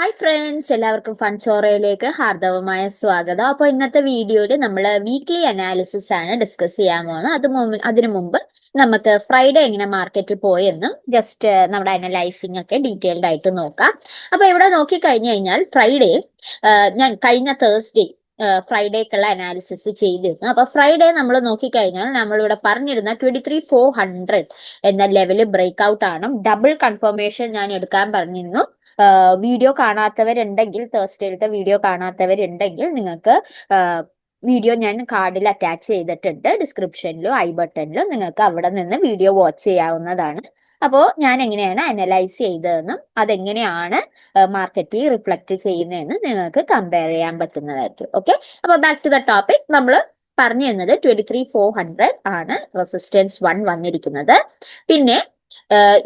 Hi friends, എല്ലാവർക്കും ഫൺസോറയിലേക്ക് ഹാർദവമായ സ്വാഗതം. അപ്പോൾ ഇന്നത്തെ വീഡിയോയിൽ നമ്മൾ വീക്ക്ലി അനാലിസിസ് ആണ് ഡിസ്കസ് ചെയ്യാൻ പോകുന്നത്. അതിനു മുമ്പ് നമുക്ക് ഫ്രൈഡേ എങ്ങനെ മാർക്കറ്റ് പോയെന്നും ജസ്റ്റ് നമ്മുടെ അനലൈസിംഗ് ഒക്കെ ഡീറ്റെയിൽഡ് ആയിട്ട് നോക്കാം. അപ്പോൾ ഇവിടെ നോക്കിക്കഴിഞ്ഞു കഴിഞ്ഞാൽ ഫ്രൈഡേ ഞാൻ കഴിഞ്ഞ തേഴ്സ്ഡേ ഫ്രൈഡേക്കുള്ള അനാലിസിസ് ചെയ്തിരുന്നു. അപ്പൊ ഫ്രൈഡേ നമ്മൾ നോക്കിക്കഴിഞ്ഞാൽ നമ്മളിവിടെ പറഞ്ഞിരുന്ന 23,400 എന്ന ലെവല് ബ്രേക്ക് ഔട്ട് ആണ്. ഡബിൾ കൺഫർമേഷൻ ഞാൻ എടുക്കാൻ പറഞ്ഞിരുന്നു. വീഡിയോ കാണാത്തവരുണ്ടെങ്കിൽ, തേഴ്സ്ഡേയിലത്തെ വീഡിയോ കാണാത്തവരുണ്ടെങ്കിൽ നിങ്ങൾക്ക് വീഡിയോ ഞാൻ കാർഡിൽ അറ്റാച്ച് ചെയ്തിട്ടുണ്ട്. ഡിസ്ക്രിപ്ഷനിലും ഐ ബട്ടണിലും നിങ്ങൾക്ക് അവിടെ നിന്ന് വീഡിയോ വാച്ച് ചെയ്യാവുന്നതാണ്. അപ്പോൾ ഞാൻ എങ്ങനെയാണ് അനലൈസ് ചെയ്തതെന്നും അതെങ്ങനെയാണ് മാർക്കറ്റിൽ റിഫ്ലക്ട് ചെയ്യുന്നതെന്ന് നിങ്ങൾക്ക് കമ്പയർ ചെയ്യാൻ പറ്റുന്നതായിരിക്കും. ഓക്കെ, അപ്പോൾ ബാക്ക് ടു ദ ടോപ്പിക്. നമ്മൾ പറഞ്ഞു തന്നത് 23,400 ആണ് റെസിസ്റ്റൻസ് 1 വന്നിരിക്കുന്നത്. പിന്നെ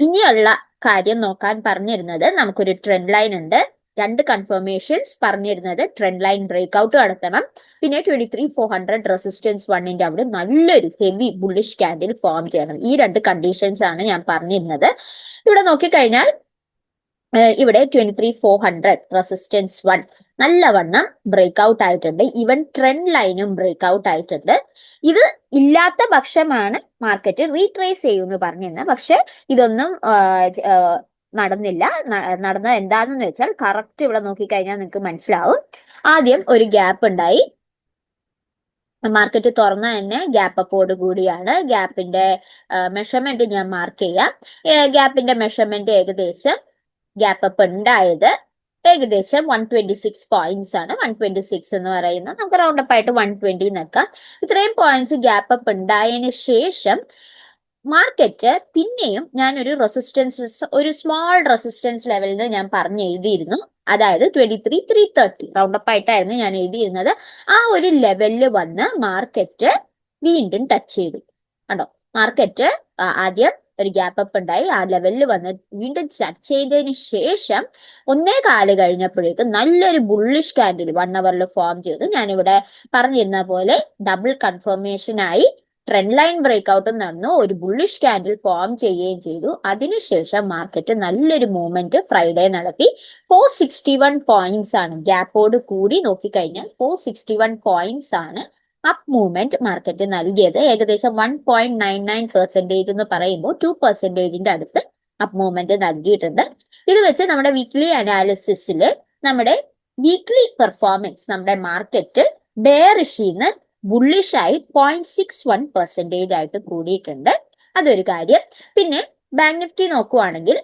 ഇനിയുള്ള കാര്യം നോക്കാൻ പറഞ്ഞിരുന്നത്, നമുക്കൊരു ട്രെൻഡ് ലൈൻ ഉണ്ട്. 2 കൺഫർമേഷൻസ് പറഞ്ഞിരുന്നത് ട്രെൻഡ് ലൈൻ ബ്രേക്ക് ഔട്ട് നടത്തണം. പിന്നെ 23,400 റെസിസ്റ്റൻസ് 1ന്റെ അവിടെ നല്ലൊരു ഹെവി ബുള്ളിഷ് ക്യാൻഡിൽ ഫോം ചെയ്യണം. ഈ 2 കണ്ടീഷൻസ് ആണ് ഞാൻ പറഞ്ഞിരുന്നത്. ഇവിടെ നോക്കിക്കഴിഞ്ഞാൽ ഇവിടെ 23,400 റെസിസ്റ്റൻസ് 1 നല്ലവണ്ണം ബ്രേക്ക് ഔട്ട് ആയിട്ടുണ്ട്. ഈവൻ ട്രെൻഡ് ലൈനും ബ്രേക്ക് ഔട്ട് ആയിട്ടുണ്ട്. ഇത് ഇല്ലാത്ത പക്ഷമാണ് മാർക്കറ്റ് റീട്രേസ് ചെയ്യുമെന്ന് പറഞ്ഞിരുന്നത്. പക്ഷെ ഇതൊന്നും നടന്നില്ല. നടന്നത് എന്താണെന്ന് വെച്ചാൽ കറക്റ്റ് ഇവിടെ നോക്കിക്കഴിഞ്ഞാൽ നിങ്ങൾക്ക് മനസ്സിലാവും. ആദ്യം ഒരു ഗ്യാപ്പ് ഉണ്ടായി. മാർക്കറ്റ് തുറന്ന തന്നെ ഗ്യാപ്പ് അപ്പോട് കൂടിയാണ്. ഗ്യാപ്പിന്റെ മെഷർമെന്റ് ഞാൻ മാർക്ക് ചെയ്യാം. ഗ്യാപ്പിന്റെ മെഷർമെന്റ് ഏകദേശം ഗ്യാപ്പ് അപ്പ് ഉണ്ടായത് ഏകദേശം 126 പോയിന്റ്സ് ആണ്. 126 എന്ന് പറയുന്നത് നമുക്ക് റൗണ്ട് അപ്പ് ആയിട്ട് 120 നിൽക്കാം. ഇത്രയും പോയിന്റ്സ് ഗ്യാപ്പ് അപ്പ് ഉണ്ടായതിന് ശേഷം മാർക്കറ്റ് പിന്നെയും ഞാൻ ഒരു സ്മോൾ റെസിസ്റ്റൻസ് ലെവലിൽ ഞാൻ പറഞ്ഞു എഴുതിയിരുന്നു. അതായത് 23,330 റൗണ്ട് അപ്പ് ആയിട്ടായിരുന്നു ഞാൻ എഴുതിയിരുന്നത്. ആ ഒരു ലെവലിൽ വന്ന് മാർക്കറ്റ് വീണ്ടും ടച്ച് ചെയ്തു. കണ്ടോ, മാർക്കറ്റ് ആദ്യം ഒരു ഗ്യാപ്പ് അപ്പ് ഉണ്ടായി. ആ ലെവലിൽ വന്ന് വീണ്ടും ടച്ച് ചെയ്തതിന് ശേഷം 1.25 കഴിഞ്ഞപ്പോഴേക്കും നല്ലൊരു ബുള്ളിഷ് ക്യാൻഡിൽ 1 അവറിൽ ഫോം ചെയ്തു. ഞാനിവിടെ പറഞ്ഞിരുന്ന പോലെ ഡബിൾ കൺഫർമേഷൻ ആയി. ട്രെൻഡ് ലൈൻ ബ്രേക്ക് ഔട്ട് നടന്നു. ഒരു ബുള്ളിഷ് ക്യാൻഡിൽ ഫോം ചെയ്യുകയും ചെയ്തു. അതിനുശേഷം മാർക്കറ്റ് നല്ലൊരു മൂവ്മെന്റ് ഫ്രൈഡേ നടത്തി. 461 പോയിന്റ്സ് ആണ് ഗ്യാപ്പോട് കൂടി നോക്കിക്കഴിഞ്ഞാൽ 461 പോയിന്റ്സ് ആണ് അപ്പ് മൂവ്മെന്റ് മാർക്കറ്റ് നൽകിയത്. ഏകദേശം 1.99% എന്ന് പറയുമ്പോൾ 2%ന്റെ അടുത്ത് അപ്പ് മൂവ്മെന്റ് നൽകിയിട്ടുണ്ട്. ഇത് വെച്ച് നമ്മുടെ വീക്ക്ലി അനാലിസിസിൽ നമ്മുടെ വീക്ക്ലി പെർഫോമൻസ് നമ്മുടെ മാർക്കറ്റ് ബെയറിഷിന്ന് ബുള്ളിഷായി 0.61% ആയിട്ട് കൂടിയിട്ടുണ്ട്. അതൊരു കാര്യം. പിന്നെ ബാങ്ക് നിഫ്റ്റി നോക്കുവാണെങ്കിൽ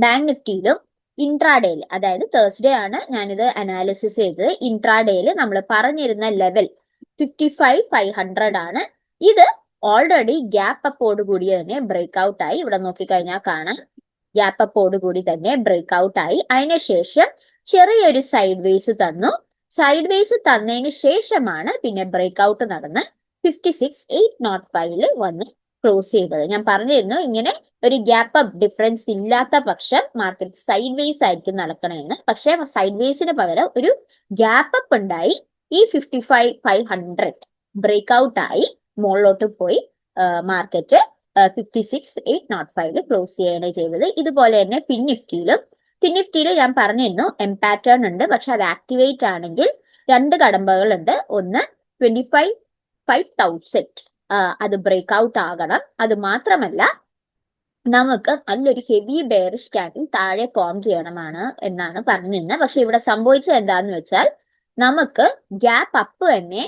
ബാങ്ക് നിഫ്റ്റിയിലും ഇൻട്രാഡേയിൽ, അതായത് തേഴ്സ്ഡേ ആണ് ഞാനിത് അനാലിസിസ് ചെയ്തത്. ഇൻട്രാഡേയിൽ നമ്മൾ പറഞ്ഞിരുന്ന ലെവൽ 55,500 ആണ്. ഇത് ഓൾറെഡി ഗ്യാപ്പ് അപ്പോട് കൂടി തന്നെ ബ്രേക്ക് ഔട്ട് ആയി. ഇവിടെ നോക്കിക്കഴിഞ്ഞാൽ കാണാം, ഗ്യാപ്പ് അപ്പോട് കൂടി തന്നെ ബ്രേക്ക് ഔട്ട് ആയി. അതിനുശേഷം ചെറിയൊരു സൈഡ് വേസ് തന്നു. സൈഡ് വേസ് തന്നതിന് ശേഷമാണ് പിന്നെ ബ്രേക്ക് ഔട്ട് നടന്ന് 56,805 വന്ന് ക്ലോസ് ചെയ്തത്. ഞാൻ പറഞ്ഞിരുന്നു ഇങ്ങനെ ഒരു ഗ്യാപ്പ് അപ്പ് ഡിഫറൻസ് ഇല്ലാത്ത പക്ഷം മാർക്കറ്റ് സൈഡ് വേസ് ആയിരിക്കും നടക്കണമെന്ന്. പക്ഷെ സൈഡ് വേസിന് പകരം ഒരു ഗ്യാപ്പ് അപ്പ് ഉണ്ടായി. ഈ 55,500 ബ്രേക്ക് ഔട്ട് ആയി മുകളിലോട്ട് പോയി മാർക്കറ്റ് 56,805 ക്ലോസ് ചെയ്യാണ് ചെയ്തത്. ഇതുപോലെ തന്നെ പിൻ നിഫ്റ്റിയിൽ ഞാൻ പറഞ്ഞിരുന്നു എം പാറ്റേൺ ഉണ്ട്. പക്ഷെ അത് ആക്ടിവേറ്റ് ആണെങ്കിൽ 2 കടമ്പകളുണ്ട്. ഒന്ന് 25,000 അത് ബ്രേക്ക് ഔട്ട് ആകണം. അത് മാത്രമല്ല നമുക്ക് നല്ലൊരു ഹെവി ബെയറിഷ് ക്യാൻഡിൽ താഴെ ഫോം ചെയ്യണമാണ് എന്നാണ് പറഞ്ഞിരുന്നത്. പക്ഷെ ഇവിടെ സംഭവിച്ചത് എന്താന്ന് വെച്ചാൽ നമുക്ക് ഗ്യാപ്പ് അപ്പ് തന്നെ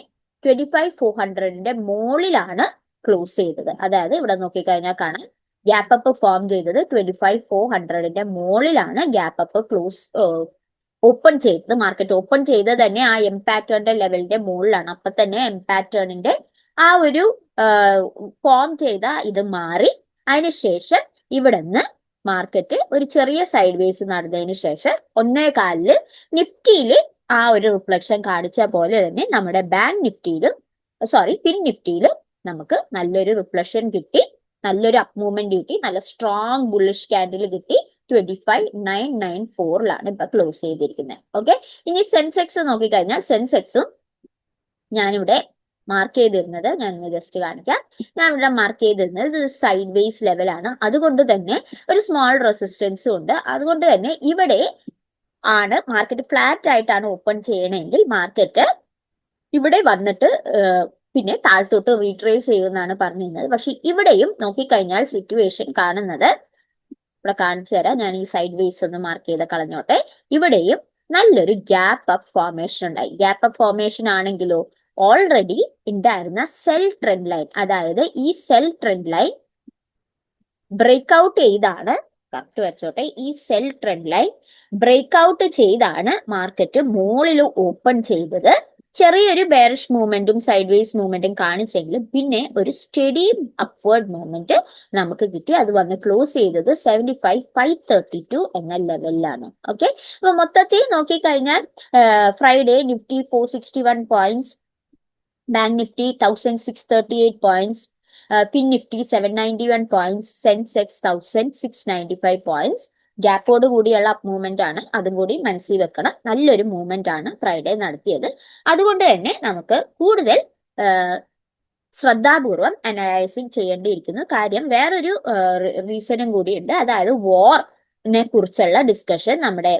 25,400ന്റെ മുകളിലാണ് ക്ലോസ് ചെയ്തത്. അതായത് ഇവിടെ നോക്കിക്കഴിഞ്ഞാൽ കാണാം, ഗ്യാപ്പ് അപ്പ് ഫോം ചെയ്തത് 25,400ന്റെ മുകളിലാണ് ഗ്യാപ്പ് അപ്പ് ഓപ്പൺ ചെയ്തത്. മാർക്കറ്റ് ഓപ്പൺ ചെയ്തത് തന്നെ ആ എം പാറ്റേണിന്റെ ലെവലിന്റെ മുകളിലാണ്. അപ്പൊ തന്നെ എം പാറ്റേണിന്റെ ആ ഒരു ഫോം ചെയ്ത ഇത് മാറി. അതിനുശേഷം ഇവിടെ നിന്ന് മാർക്കറ്റ് ഒരു ചെറിയ സൈഡ് വേസ് നടന്നതിന് ശേഷം 1.25 നിഫ്റ്റിയില് ആ ഒരു റിഫ്ലക്ഷൻ കാണിച്ച പോലെ തന്നെ നമ്മുടെ പിൻ നിഫ്റ്റിയിലും നമുക്ക് നല്ലൊരു റിഫ്ലക്ഷൻ കിട്ടി. നല്ലൊരു അപ്പ് മൂവ്മെന്റ് കിട്ടി. നല്ല സ്ട്രോങ് ബുള്ളിഷ് ക്യാൻഡിൽ കിട്ടി. 25,994 ഇപ്പൊ ക്ലോസ് ചെയ്തിരിക്കുന്നത്. ഓക്കെ, ഇനി സെൻസെക്സ് നോക്കിക്കഴിഞ്ഞാൽ സെൻസെക്സും ഞാനിവിടെ മാർക്ക് ചെയ്തിരുന്നത് ഞാൻ ജസ്റ്റ് കാണിക്കാം. ഞാൻ ഇവിടെ മാർക്ക് ചെയ്തിരുന്നത് ഇത് സൈഡ് വേസ് ലെവലാണ്. അതുകൊണ്ട് തന്നെ ഒരു സ്മോൾ റെസിസ്റ്റൻസും ഉണ്ട്. അതുകൊണ്ട് തന്നെ ഇവിടെ ആണ് മാർക്കറ്റ് ഫ്ലാറ്റ് ആയിട്ടാണ് ഓപ്പൺ ചെയ്യണമെങ്കിൽ മാർക്കറ്റ് ഇവിടെ വന്നിട്ട് പിന്നെ താഴത്തോട്ട് റീട്രേസ് ചെയ്യുമെന്നാണ് പറഞ്ഞിരുന്നത്. പക്ഷെ ഇവിടെയും നോക്കിക്കഴിഞ്ഞാൽ സിറ്റുവേഷൻ കാണുന്നത്, ഇവിടെ കാണിച്ചു തരാം, ഞാൻ ഈ സൈഡ് വേസ് ഒന്ന് മാർക്ക് ചെയ്ത് കളഞ്ഞോട്ടെ. ഇവിടെയും നല്ലൊരു ഗ്യാപ്പ് അപ്പ് ഫോർമേഷൻ ഉണ്ടായി. ഗ്യാപ്പ് അപ്പ് ഫോർമേഷൻ ആണെങ്കിലോ ഓൾറെഡി ഉണ്ടായിരുന്ന സെൽ ട്രെൻഡ് ലൈൻ, അതായത് ഈ sell trend line break out ചെയ്താണ്, കറക്റ്റ് വെച്ചോട്ടെ, ഈ sell trend line break out ചെയ്താണ് മാർക്കറ്റ് മുകളിൽ ഓപ്പൺ ചെയ്തത്. ചെറിയൊരു ബെയറിഷ് മൂവ്മെന്റും സൈഡ് വേസ് മൂവ്മെന്റും കാണിച്ചെങ്കിലും പിന്നെ ഒരു സ്റ്റഡി അപ്വേർഡ് മൂവ്മെന്റ് നമുക്ക് കിട്ടി. അത് വന്ന് ക്ലോസ് ചെയ്തത് 75,532 എന്ന ലെവലിലാണ്. ഓക്കെ, അപ്പൊ മൊത്തത്തിൽ നോക്കിക്കഴിഞ്ഞാൽ Friday Nifty 461 points, Bank Nifty 1638 points, Fin Nifty 791 points, Sensex 1695 points. ഗ്യാപ്പോട് കൂടിയുള്ള അപ്പ് മൂവ്മെന്റ് ആണ്, അതും കൂടി മനസ്സിൽ വെക്കണം. നല്ലൊരു മൂവ്മെന്റ് ആണ് ഫ്രൈഡേ നടത്തിയത്. അതുകൊണ്ട് തന്നെ നമുക്ക് കൂടുതൽ ശ്രദ്ധാപൂർവം അനലൈസിങ് ചെയ്യേണ്ടിയിരിക്കുന്നു. കാര്യം വേറൊരു റീസണും കൂടിയുണ്ട്, അതായത് വാറിനെ കുറിച്ചുള്ള ഡിസ്കഷൻ, നമ്മുടെ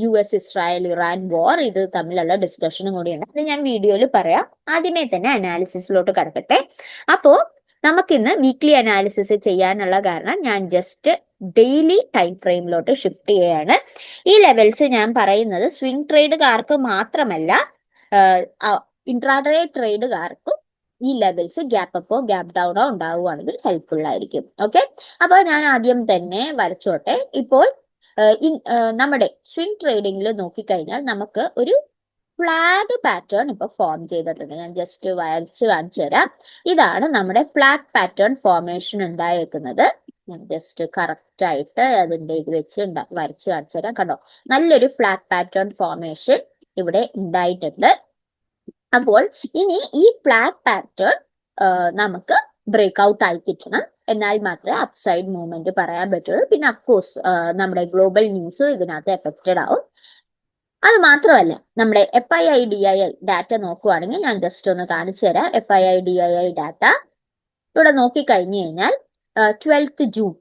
US ഇസ്രായേൽ ഇറാൻ വാർ, ഇത് തമ്മിലുള്ള ഡിസ്കഷനും കൂടിയുണ്ട്. അത് ഞാൻ വീഡിയോയിൽ പറയാം. ആദ്യമേ തന്നെ അനാലിസിസിലോട്ട് കടക്കട്ടെ. അപ്പോ നമുക്കിന്ന് വീക്ക്ലി അനാലിസിസ് ചെയ്യാനുള്ള കാരണം ഞാൻ ജസ്റ്റ് ഡെയിലി ടൈം ഫ്രെയിമിലോട്ട് ഷിഫ്റ്റ് ചെയ്യുകയാണ്. ഈ ലെവൽസ് ഞാൻ പറയുന്നത് സ്വിംഗ് ട്രേഡുകാർക്ക് മാത്രമല്ല, ഇൻട്രാഡേ ട്രേഡുകാർക്കും ഈ ലെവൽസ് ഗ്യാപ്പ് അപ്പോ ഗ്യാപ്പ് ഡൗണോ ഉണ്ടാവുകയാണെങ്കിൽ ഹെൽപ്ഫുൾ ആയിരിക്കും. ഓക്കെ, അപ്പൊ ഞാൻ ആദ്യം തന്നെ വരച്ചോട്ടെ. ഇപ്പോൾ നമ്മുടെ സ്വിംഗ് ട്രേഡിംഗിൽ നോക്കിക്കഴിഞ്ഞാൽ നമുക്ക് ഒരു ഫ്ലാഗ് പാറ്റേൺ ഇപ്പൊ ഫോം ചെയ്തിട്ടുണ്ട്. ഞാൻ ജസ്റ്റ് വരച്ച് കാണിച്ചു തരാം. ഇതാണ് നമ്മുടെ ഫ്ലാഗ് പാറ്റേൺ ഫോർമേഷൻ ഉണ്ടായിരിക്കുന്നത്. ഞാൻ ജസ്റ്റ് കറക്റ്റ് ആയിട്ട് അതിന്റെ ഇത് വെച്ച് വരച്ച് കാണിച്ചു തരാം. കണ്ടോ, നല്ലൊരു ഫ്ലാഗ് പാറ്റേൺ ഫോർമേഷൻ ഇവിടെ ഉണ്ടായിട്ടുണ്ട്. അപ്പോൾ ഇനി ഈ ഫ്ലാഗ് പാറ്റേൺ നമുക്ക് ബ്രേക്ക് ഔട്ട് ആയി കിട്ടണം, എന്നാൽ മാത്രമേ അപ്സൈഡ് മൂവ്മെന്റ് പറയാൻ പറ്റുള്ളൂ. പിന്നെ അഫ്കോഴ്സ് നമ്മുടെ ഗ്ലോബൽ ന്യൂസ് ഇതിനകത്ത് എഫക്റ്റഡ് ആവും. അത് മാത്രമല്ല, നമ്മുടെ FII DII ഡാറ്റ നോക്കുവാണെങ്കിൽ ഞാൻ ജസ്റ്റ് ഒന്ന് കാണിച്ചു തരാം. FII DII ഡാറ്റ ഇവിടെ നോക്കിക്കഴിഞ്ഞു കഴിഞ്ഞാൽ 12th ജൂൺ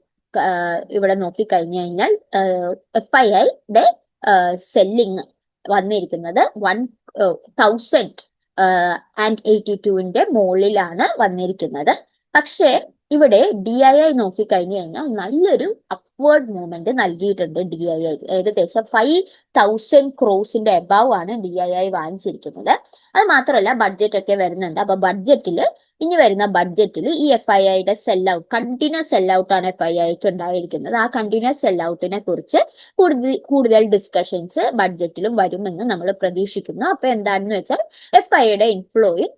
ഇവിടെ നോക്കിക്കഴിഞ്ഞു കഴിഞ്ഞാൽ FIIയുടെ സെല്ലിങ് വന്നിരിക്കുന്നത് 1082ന്റെ മുകളിലാണ് വന്നിരിക്കുന്നത്. പക്ഷേ ഇവിടെ DII നോക്കിക്കഴിഞ്ഞു കഴിഞ്ഞാൽ നല്ലൊരു അപ്വേർഡ് മൂവ്മെന്റ് നൽകിയിട്ടുണ്ട്. DII ഏകദേശം 5,000 crores എബവ് ആണ് DII വാങ്ങിച്ചിരിക്കുന്നത്. അത് മാത്രമല്ല ബഡ്ജറ്റ് ഒക്കെ വരുന്നുണ്ട്. അപ്പൊ ഇനി വരുന്ന ബഡ്ജറ്റിൽ ഈ FIIയുടെ സെല്ലൗട്ട്, കണ്ടിന്യൂസ് സെല്ലൗട്ട് ആണ് FIIക്ക് ഉണ്ടായിരിക്കുന്നത്. ആ കണ്ടിന്യൂസ് സെല്ലൗട്ടിനെ കുറിച്ച് കൂടുതൽ ഡിസ്കഷൻസ് ബഡ്ജറ്റിലും വരുമെന്ന് നമ്മൾ പ്രതീക്ഷിക്കുന്നു. അപ്പൊ എന്താണെന്ന് വെച്ചാൽ FIIയുടെ ഇൻഫ്ലോയും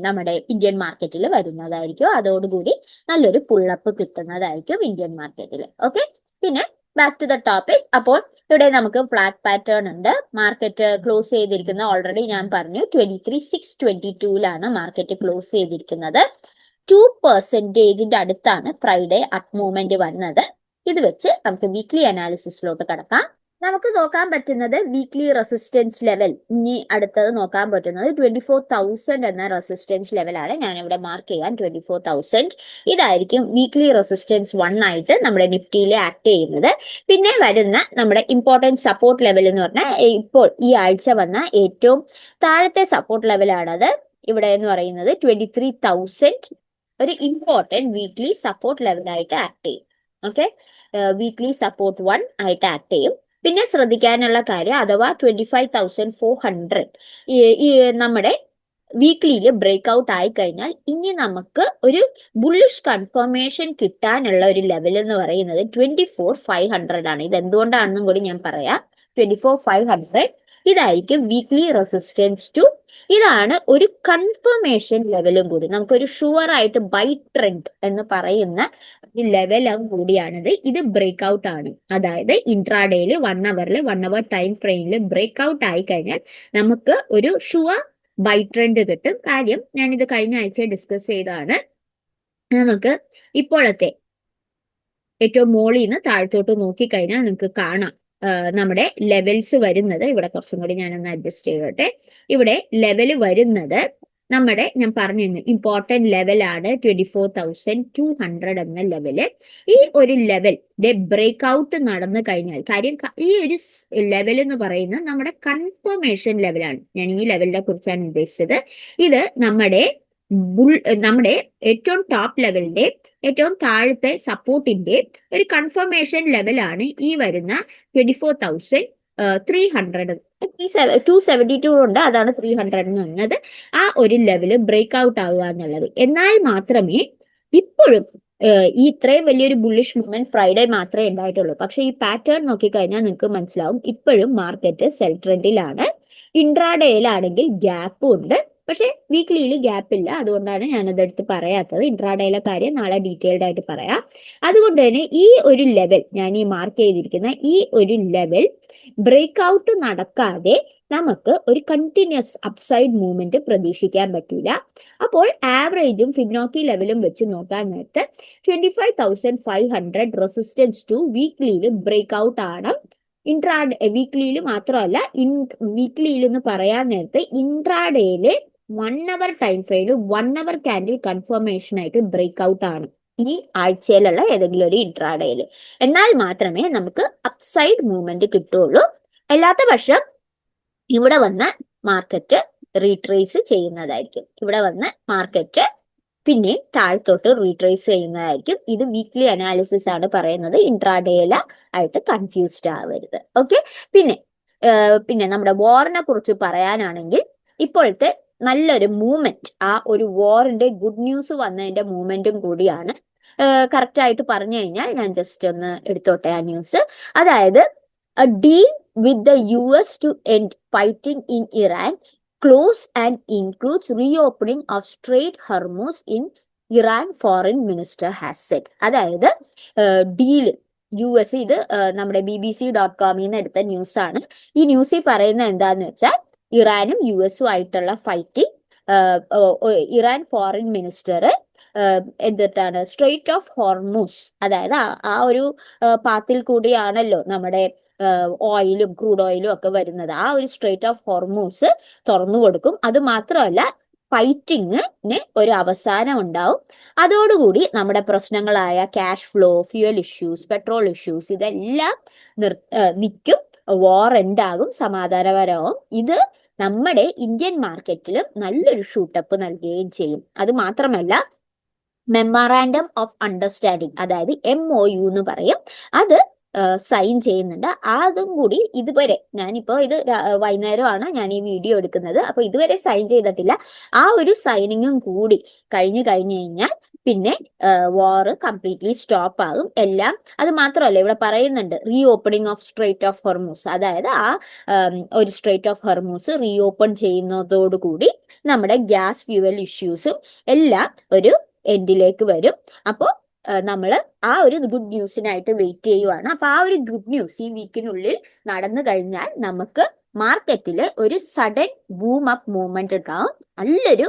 നമ്മുടെ ഇന്ത്യൻ മാർക്കറ്റിൽ വരുന്നതായിരിക്കും. അതോടുകൂടി നല്ലൊരു പുള്ളപ്പ് കിട്ടുന്നതായിരിക്കും ഇന്ത്യൻ മാർക്കറ്റിൽ. ഓക്കെ, പിന്നെ ബാക്ക് ടു ദ ടോപ്പിക്. അപ്പോൾ ഇവിടെ നമുക്ക് ഫ്ലാഗ് പാറ്റേൺ ഉണ്ട്. മാർക്കറ്റ് ക്ലോസ് ചെയ്തിരിക്കുന്നത് ഓൾറെഡി ഞാൻ പറഞ്ഞു 23,622 മാർക്കറ്റ് ക്ലോസ് ചെയ്തിരിക്കുന്നത്. 2% അടുത്താണ് ഫ്രൈഡേ അപ്പ് മൂവ്മെന്റ് വന്നത്. ഇത് വെച്ച് നമുക്ക് വീക്ക്ലി അനാലിസിസിലോട്ട് കടക്കാം. നമുക്ക് നോക്കാൻ പറ്റുന്നത് വീക്ക്ലി റെസിസ്റ്റൻസ് ലെവൽ. ഇനി അടുത്തത് നോക്കാൻ പറ്റുന്നത് 24,000 എന്ന റെസിസ്റ്റൻസ് ലെവലാണ്. ഞാൻ ഇവിടെ മാർക്ക് ചെയ്യാൻ 24,000. ഇതായിരിക്കും വീക്ക്ലി റെസിസ്റ്റൻസ് 1 ആയിട്ട് നമ്മുടെ നിഫ്റ്റിയിൽ ആക്ട് ചെയ്യുന്നത്. പിന്നെ വരുന്ന നമ്മുടെ ഇമ്പോർട്ടൻറ്റ് സപ്പോർട്ട് ലെവൽ എന്ന് പറഞ്ഞാൽ ഇപ്പോൾ ഈ ആഴ്ച വന്ന ഏറ്റവും താഴത്തെ സപ്പോർട്ട് ലെവലാണത്. ഇവിടെ എന്ന് പറയുന്നത് 23,000 ഒരു ഇമ്പോർട്ടൻറ്റ് വീക്ക്ലി സപ്പോർട്ട് ലെവലായിട്ട് ആക്ട് ചെയ്യും. ഓക്കെ, വീക്ക്ലി സപ്പോർട്ട് 1 ആയിട്ട് ആക്ട് ചെയ്യും. പിന്നെ ശ്രദ്ധിക്കാനുള്ള കാര്യം, അഥവാ 25,400 നമ്മുടെ വീക്ക്ലിയിൽ ബ്രേക്ക് ഔട്ട് ആയി കഴിഞ്ഞാൽ ഇനി നമുക്ക് ഒരു ബുള്ളിഷ് കൺഫർമേഷൻ കിട്ടാനുള്ള ഒരു ലെവൽ എന്ന് പറയുന്നത് 24,500 ആണ്. ഇത് എന്തുകൊണ്ടാണെന്നും കൂടി ഞാൻ പറയാം. 24,500 ഇതായിരിക്കും വീക്ക്ലി റെസിസ്റ്റൻസ് ടു. ഇതാണ് ഒരു കൺഫർമേഷൻ ലെവലും കൂടി, നമുക്കൊരു ഷുവർ ആയിട്ട് ബൈ ട്രെൻഡ് എന്ന് പറയുന്ന ലെവലും കൂടിയാണിത്. ഇത് ബ്രേക്ക് ഔട്ട് ആണ്. അതായത് ഇൻട്രാഡേയിൽ 1 അവർ ടൈം ഫ്രെയിമിൽ ബ്രേക്ക് ഔട്ട് ആയി കഴിഞ്ഞാൽ നമുക്ക് ഒരു ഷുവർ ബൈ ട്രെൻഡ് കിട്ടും. കാര്യം ഞാനിത് കഴിഞ്ഞ ആഴ്ച ഡിസ്കസ് ചെയ്തതാണ്. നമുക്ക് ഇപ്പോഴത്തെ ഏറ്റവും മുകളിൽ നിന്ന് താഴത്തോട്ട് നോക്കിക്കഴിഞ്ഞാൽ നിങ്ങൾക്ക് കാണാം നമ്മുടെ ലെവൽസ് വരുന്നത്. ഇവിടെ കുറച്ചും കൂടി ഞാനൊന്ന് അഡ്ജസ്റ്റ് ചെയ്തോട്ടെ. ഇവിടെ ലെവൽ വരുന്നത് ഞാൻ പറഞ്ഞിരുന്നു ഇമ്പോർട്ടന്റ് ലെവലാണ് 24,200 എന്ന ലെവല്. ഈ ഒരു ലെവലിന്റെ ബ്രേക്ക് ഔട്ട് നടന്നു കഴിഞ്ഞാൽ, കാര്യം ഈ ഒരു ലെവൽ എന്ന് പറയുന്നത് നമ്മുടെ കൺഫർമേഷൻ ലെവലാണ്. ഞാൻ ഈ ലെവലിനെ കുറിച്ചാണ് ഉദ്ദേശിച്ചത്. ഇത് നമ്മുടെ ഏറ്റവും ടോപ്പ് ലെവലിന്റെ ഏറ്റവും താഴത്തെ സപ്പോർട്ടിന്റെ ഒരു കൺഫർമേഷൻ ലെവലാണ് ഈ വരുന്ന 24,300. 272 ഉണ്ട്, അതാണ് 300 എന്ന് പറഞ്ഞത്. ആ ഒരു ലെവല് ബ്രേക്ക് ഔട്ട് ആവുക എന്നുള്ളത്. എന്നാൽ മാത്രമേ ഇപ്പോഴും ഈ ഇത്രയും വലിയൊരു ബുള്ളിഷ് മൂവ്മെന്റ് ഫ്രൈഡേ മാത്രമേ ഉണ്ടായിട്ടുള്ളൂ. പക്ഷെ ഈ പാറ്റേൺ നോക്കിക്കഴിഞ്ഞാൽ നിങ്ങൾക്ക് മനസ്സിലാവും ഇപ്പോഴും മാർക്കറ്റ് സെൽ ട്രെൻഡിലാണ്. ഇൻട്രാഡേയിലാണെങ്കിൽ ഗ്യാപ്പും ഉണ്ട്, പക്ഷെ വീക്ക്ലിയിൽ ഗ്യാപ്പ് ഇല്ല. അതുകൊണ്ടാണ് ഞാനതെടുത്ത് പറയാത്തത്. ഇൻട്രാഡേയിലെ കാര്യം നാളെ ഡീറ്റെയിൽഡ് ആയിട്ട് പറയാം. അതുകൊണ്ട് തന്നെ ഈ ഒരു ലെവൽ, ഞാൻ ഈ മാർക്ക് ചെയ്തിരിക്കുന്ന ഈ ഒരു ലെവൽ ബ്രേക്ക് ഔട്ട് നടക്കാതെ നമുക്ക് ഒരു കണ്ടിന്യൂസ് അപ്സൈഡ് മൂവ്മെന്റ് പ്രതീക്ഷിക്കാൻ പറ്റൂല. അപ്പോൾ ആവറേജും ഫിബൊനാച്ചി ലെവലും വെച്ച് നോക്കാൻ നേരത്ത് 25,500 റെസിസ്റ്റൻസ് ടു വീക്ക്ലിയിൽ ബ്രേക്ക് ഔട്ട് ആണ്. വീക്ക്ലിയിൽ മാത്രമല്ല, വീക്ക്ലിയിൽ എന്ന് പറയാൻ നേരത്തെ ഇൻട്രാഡേയില് 1 അവർ ടൈം ഫ്രെയിമിൽ 1 അവർ ക്യാൻഡിൽ കൺഫർമേഷൻ ആയിട്ട് ബ്രേക്ക് ഔട്ട് ആണ് ഈ ആഴ്ചയിലുള്ള ഏതെങ്കിലും ഒരു ഇൻട്രാഡേയില്. എന്നാൽ മാത്രമേ നമുക്ക് അപ്സൈഡ് മൂവ്മെന്റ് കിട്ടുള്ളൂ. അല്ലാത്ത പക്ഷം ഇവിടെ വന്ന് മാർക്കറ്റ് റീട്രേസ് ചെയ്യുന്നതായിരിക്കും. ഇവിടെ വന്ന് മാർക്കറ്റ് പിന്നെ താഴത്തോട്ട് റീട്രേസ് ചെയ്യുന്നതായിരിക്കും. ഇത് വീക്ക്ലി അനാലിസിസ് ആണ് പറയുന്നത്, ഇൻട്രാഡേയില ആയിട്ട് കൺഫ്യൂസ്ഡ് ആവരുത്. ഓക്കെ. പിന്നെ നമ്മുടെ വാറിനെ കുറിച്ച് പറയാനാണെങ്കിൽ ഇപ്പോഴത്തെ നല്ലൊരു മൂവ്മെന്റ്, ആ ഒരു വാറിന്റെ ഗുഡ് ന്യൂസ് വന്നതിന്റെ മൂവ്മെന്റും കൂടിയാണ്. കറക്റ്റ് ആയിട്ട് പറഞ്ഞു കഴിഞ്ഞാൽ ഞാൻ ജസ്റ്റ് ഒന്ന് എടുത്തോട്ടെ ആ ന്യൂസ്. അതായത് a deal with the US to end fighting in Iran close and includes reopening of Strait Hormuz in Iran foreign minister has said. അതായത് ഡീല് US, ഇത് നമ്മുടെ BBC.com എടുത്ത ന്യൂസ് ആണ്. ഈ ന്യൂസിൽ പറയുന്നത് എന്താന്ന് വെച്ചാൽ ഇറാനും US ആയിട്ടുള്ള ഫൈറ്റിംഗ്, ഇറാൻ ഫോറിൻ മിനിസ്റ്റർ എന്തിട്ടാണ് സ്ട്രെയിറ്റ് ഓഫ് ഹോർമൂസ്, അതായത് ആ ഒരു പാത്തിൽ കൂടിയാണല്ലോ നമ്മുടെ ഓയിലും ക്രൂഡ് ഓയിലും ഒക്കെ വരുന്നത്. ആ ഒരു സ്ട്രെയിറ്റ് ഓഫ് ഹോർമൂസ് തുറന്നു കൊടുക്കും. അത് മാത്രമല്ല ഫൈറ്റിങ്ങിന് ഒരു അവസാനം ഉണ്ടാവും. അതോടുകൂടി നമ്മുടെ പ്രശ്നങ്ങളായ cash flow, fuel issues, petrol issues ഇതെല്ലാം നിൽക്കും. വാർ എൻഡാകും, സമാധാനപരമാവും. ഇത് നമ്മുടെ ഇന്ത്യൻ മാർക്കറ്റിലും നല്ലൊരു ഷൂട്ടപ്പ് നൽകുകയും ചെയ്യും. അത് മാത്രമല്ല മെമ്മറാൻഡം ഓഫ് അണ്ടർസ്റ്റാൻഡിങ്, അതായത് MOU എന്ന് പറയും, അത് സൈൻ ചെയ്യുന്നുണ്ട്. അതും കൂടി ഇതുവരെ, ഞാനിപ്പോ ഇത് വൈകുന്നേരമാണ് ഞാൻ ഈ വീഡിയോ എടുക്കുന്നത്, അപ്പൊ ഇതുവരെ സൈൻ ചെയ്തിട്ടില്ല. ആ ഒരു സൈനിങ്ങും കൂടി കഴിഞ്ഞു കഴിഞ്ഞാൽ പിന്നെ വാർ കംപ്ലീറ്റ്ലി സ്റ്റോപ്പ് ആകും എല്ലാം. അത് മാത്രമല്ല ഇവിടെ പറയുന്നുണ്ട് reopening of strait of Hormuz, അതായത് ആ ഒരു strait of Hormuz reopen ചെയ്യുന്നതോടുകൂടി നമ്മുടെ ഗ്യാസ് ഫ്യൂവൽ ഇഷ്യൂസും എല്ലാം ഒരു എൻഡിലേക്ക് വരും. അപ്പോൾ നമ്മൾ ആ ഒരു ഗുഡ് ന്യൂസിനായിട്ട് വെയിറ്റ് ചെയ്യുവാണ്. അപ്പൊ ആ ഒരു ഗുഡ് ന്യൂസ് ഈ വീക്കിനുള്ളിൽ നടന്നു കഴിഞ്ഞാൽ നമുക്ക് മാർക്കറ്റിൽ ഒരു സഡൻ ബൂം അപ്പ് മൂവ്മെന്റ് ഉണ്ടാവും, നല്ലൊരു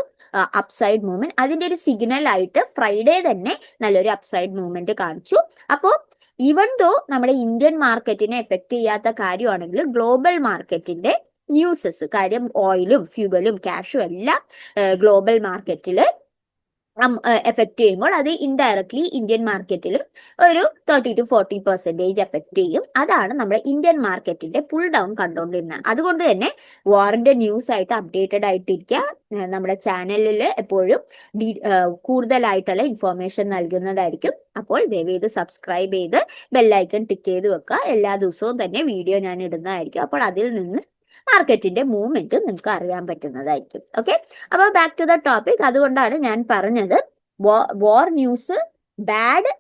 അപ്സൈഡ് മൂവ്മെന്റ്. അതിന്റെ ഒരു സിഗ്നൽ ആയിട്ട് ഫ്രൈഡേ തന്നെ നല്ലൊരു അപ്സൈഡ് മൂവ്മെന്റ് കാണിച്ചു. അപ്പോൾ ഈവൻ ദോ നമ്മുടെ ഇന്ത്യൻ മാർക്കറ്റിനെ എഫക്ട് ചെയ്യാത്ത കാര്യമാണെങ്കിൽ ഗ്ലോബൽ മാർക്കറ്റിന്റെ ന്യൂസസ്, കാര്യം ഓയിലും ഫ്യൂവലും ക്യാഷും എല്ലാം ഗ്ലോബൽ മാർക്കറ്റിൽ എഫക്ട് ചെയ്യുമ്പോൾ അത് ഇൻഡയറക്ട്ലി ഇന്ത്യൻ മാർക്കറ്റിൽ ഒരു 30 to 40% എഫക്ട് ചെയ്യും. അതാണ് നമ്മുടെ ഇന്ത്യൻ മാർക്കറ്റിന്റെ പുൾ ഡൗൺ കണ്ടുകൊണ്ടിരുന്നത്. അതുകൊണ്ട് തന്നെ വാറിന്റെ ന്യൂസ് ആയിട്ട് അപ്ഡേറ്റഡ് ആയിട്ടിരിക്കുക. നമ്മുടെ ചാനലിൽ എപ്പോഴും കൂടുതലായിട്ടുള്ള ഇൻഫോർമേഷൻ നൽകുന്നതായിരിക്കും. അപ്പോൾ ദയവേത് സബ്സ്ക്രൈബ് ചെയ്ത് ബെല്ലൈക്കൺ ടിക്ക് ചെയ്ത് വെക്കുക. എല്ലാ ദിവസവും തന്നെ വീഡിയോ ഞാൻ ഇടുന്നതായിരിക്കും. അപ്പോൾ അതിൽ നിന്ന് മാർക്കറ്റിന്റെ മൂവ്മെന്റ് നിങ്ങൾക്ക് അറിയാൻ പറ്റുന്നതായിരിക്കും. ഓക്കെ, അപ്പൊ ബാക്ക് ടു ദ ടോപ്പിക്. അതുകൊണ്ടാണ് ഞാൻ പറഞ്ഞത് വാർ ന്യൂസ് ബാഡ്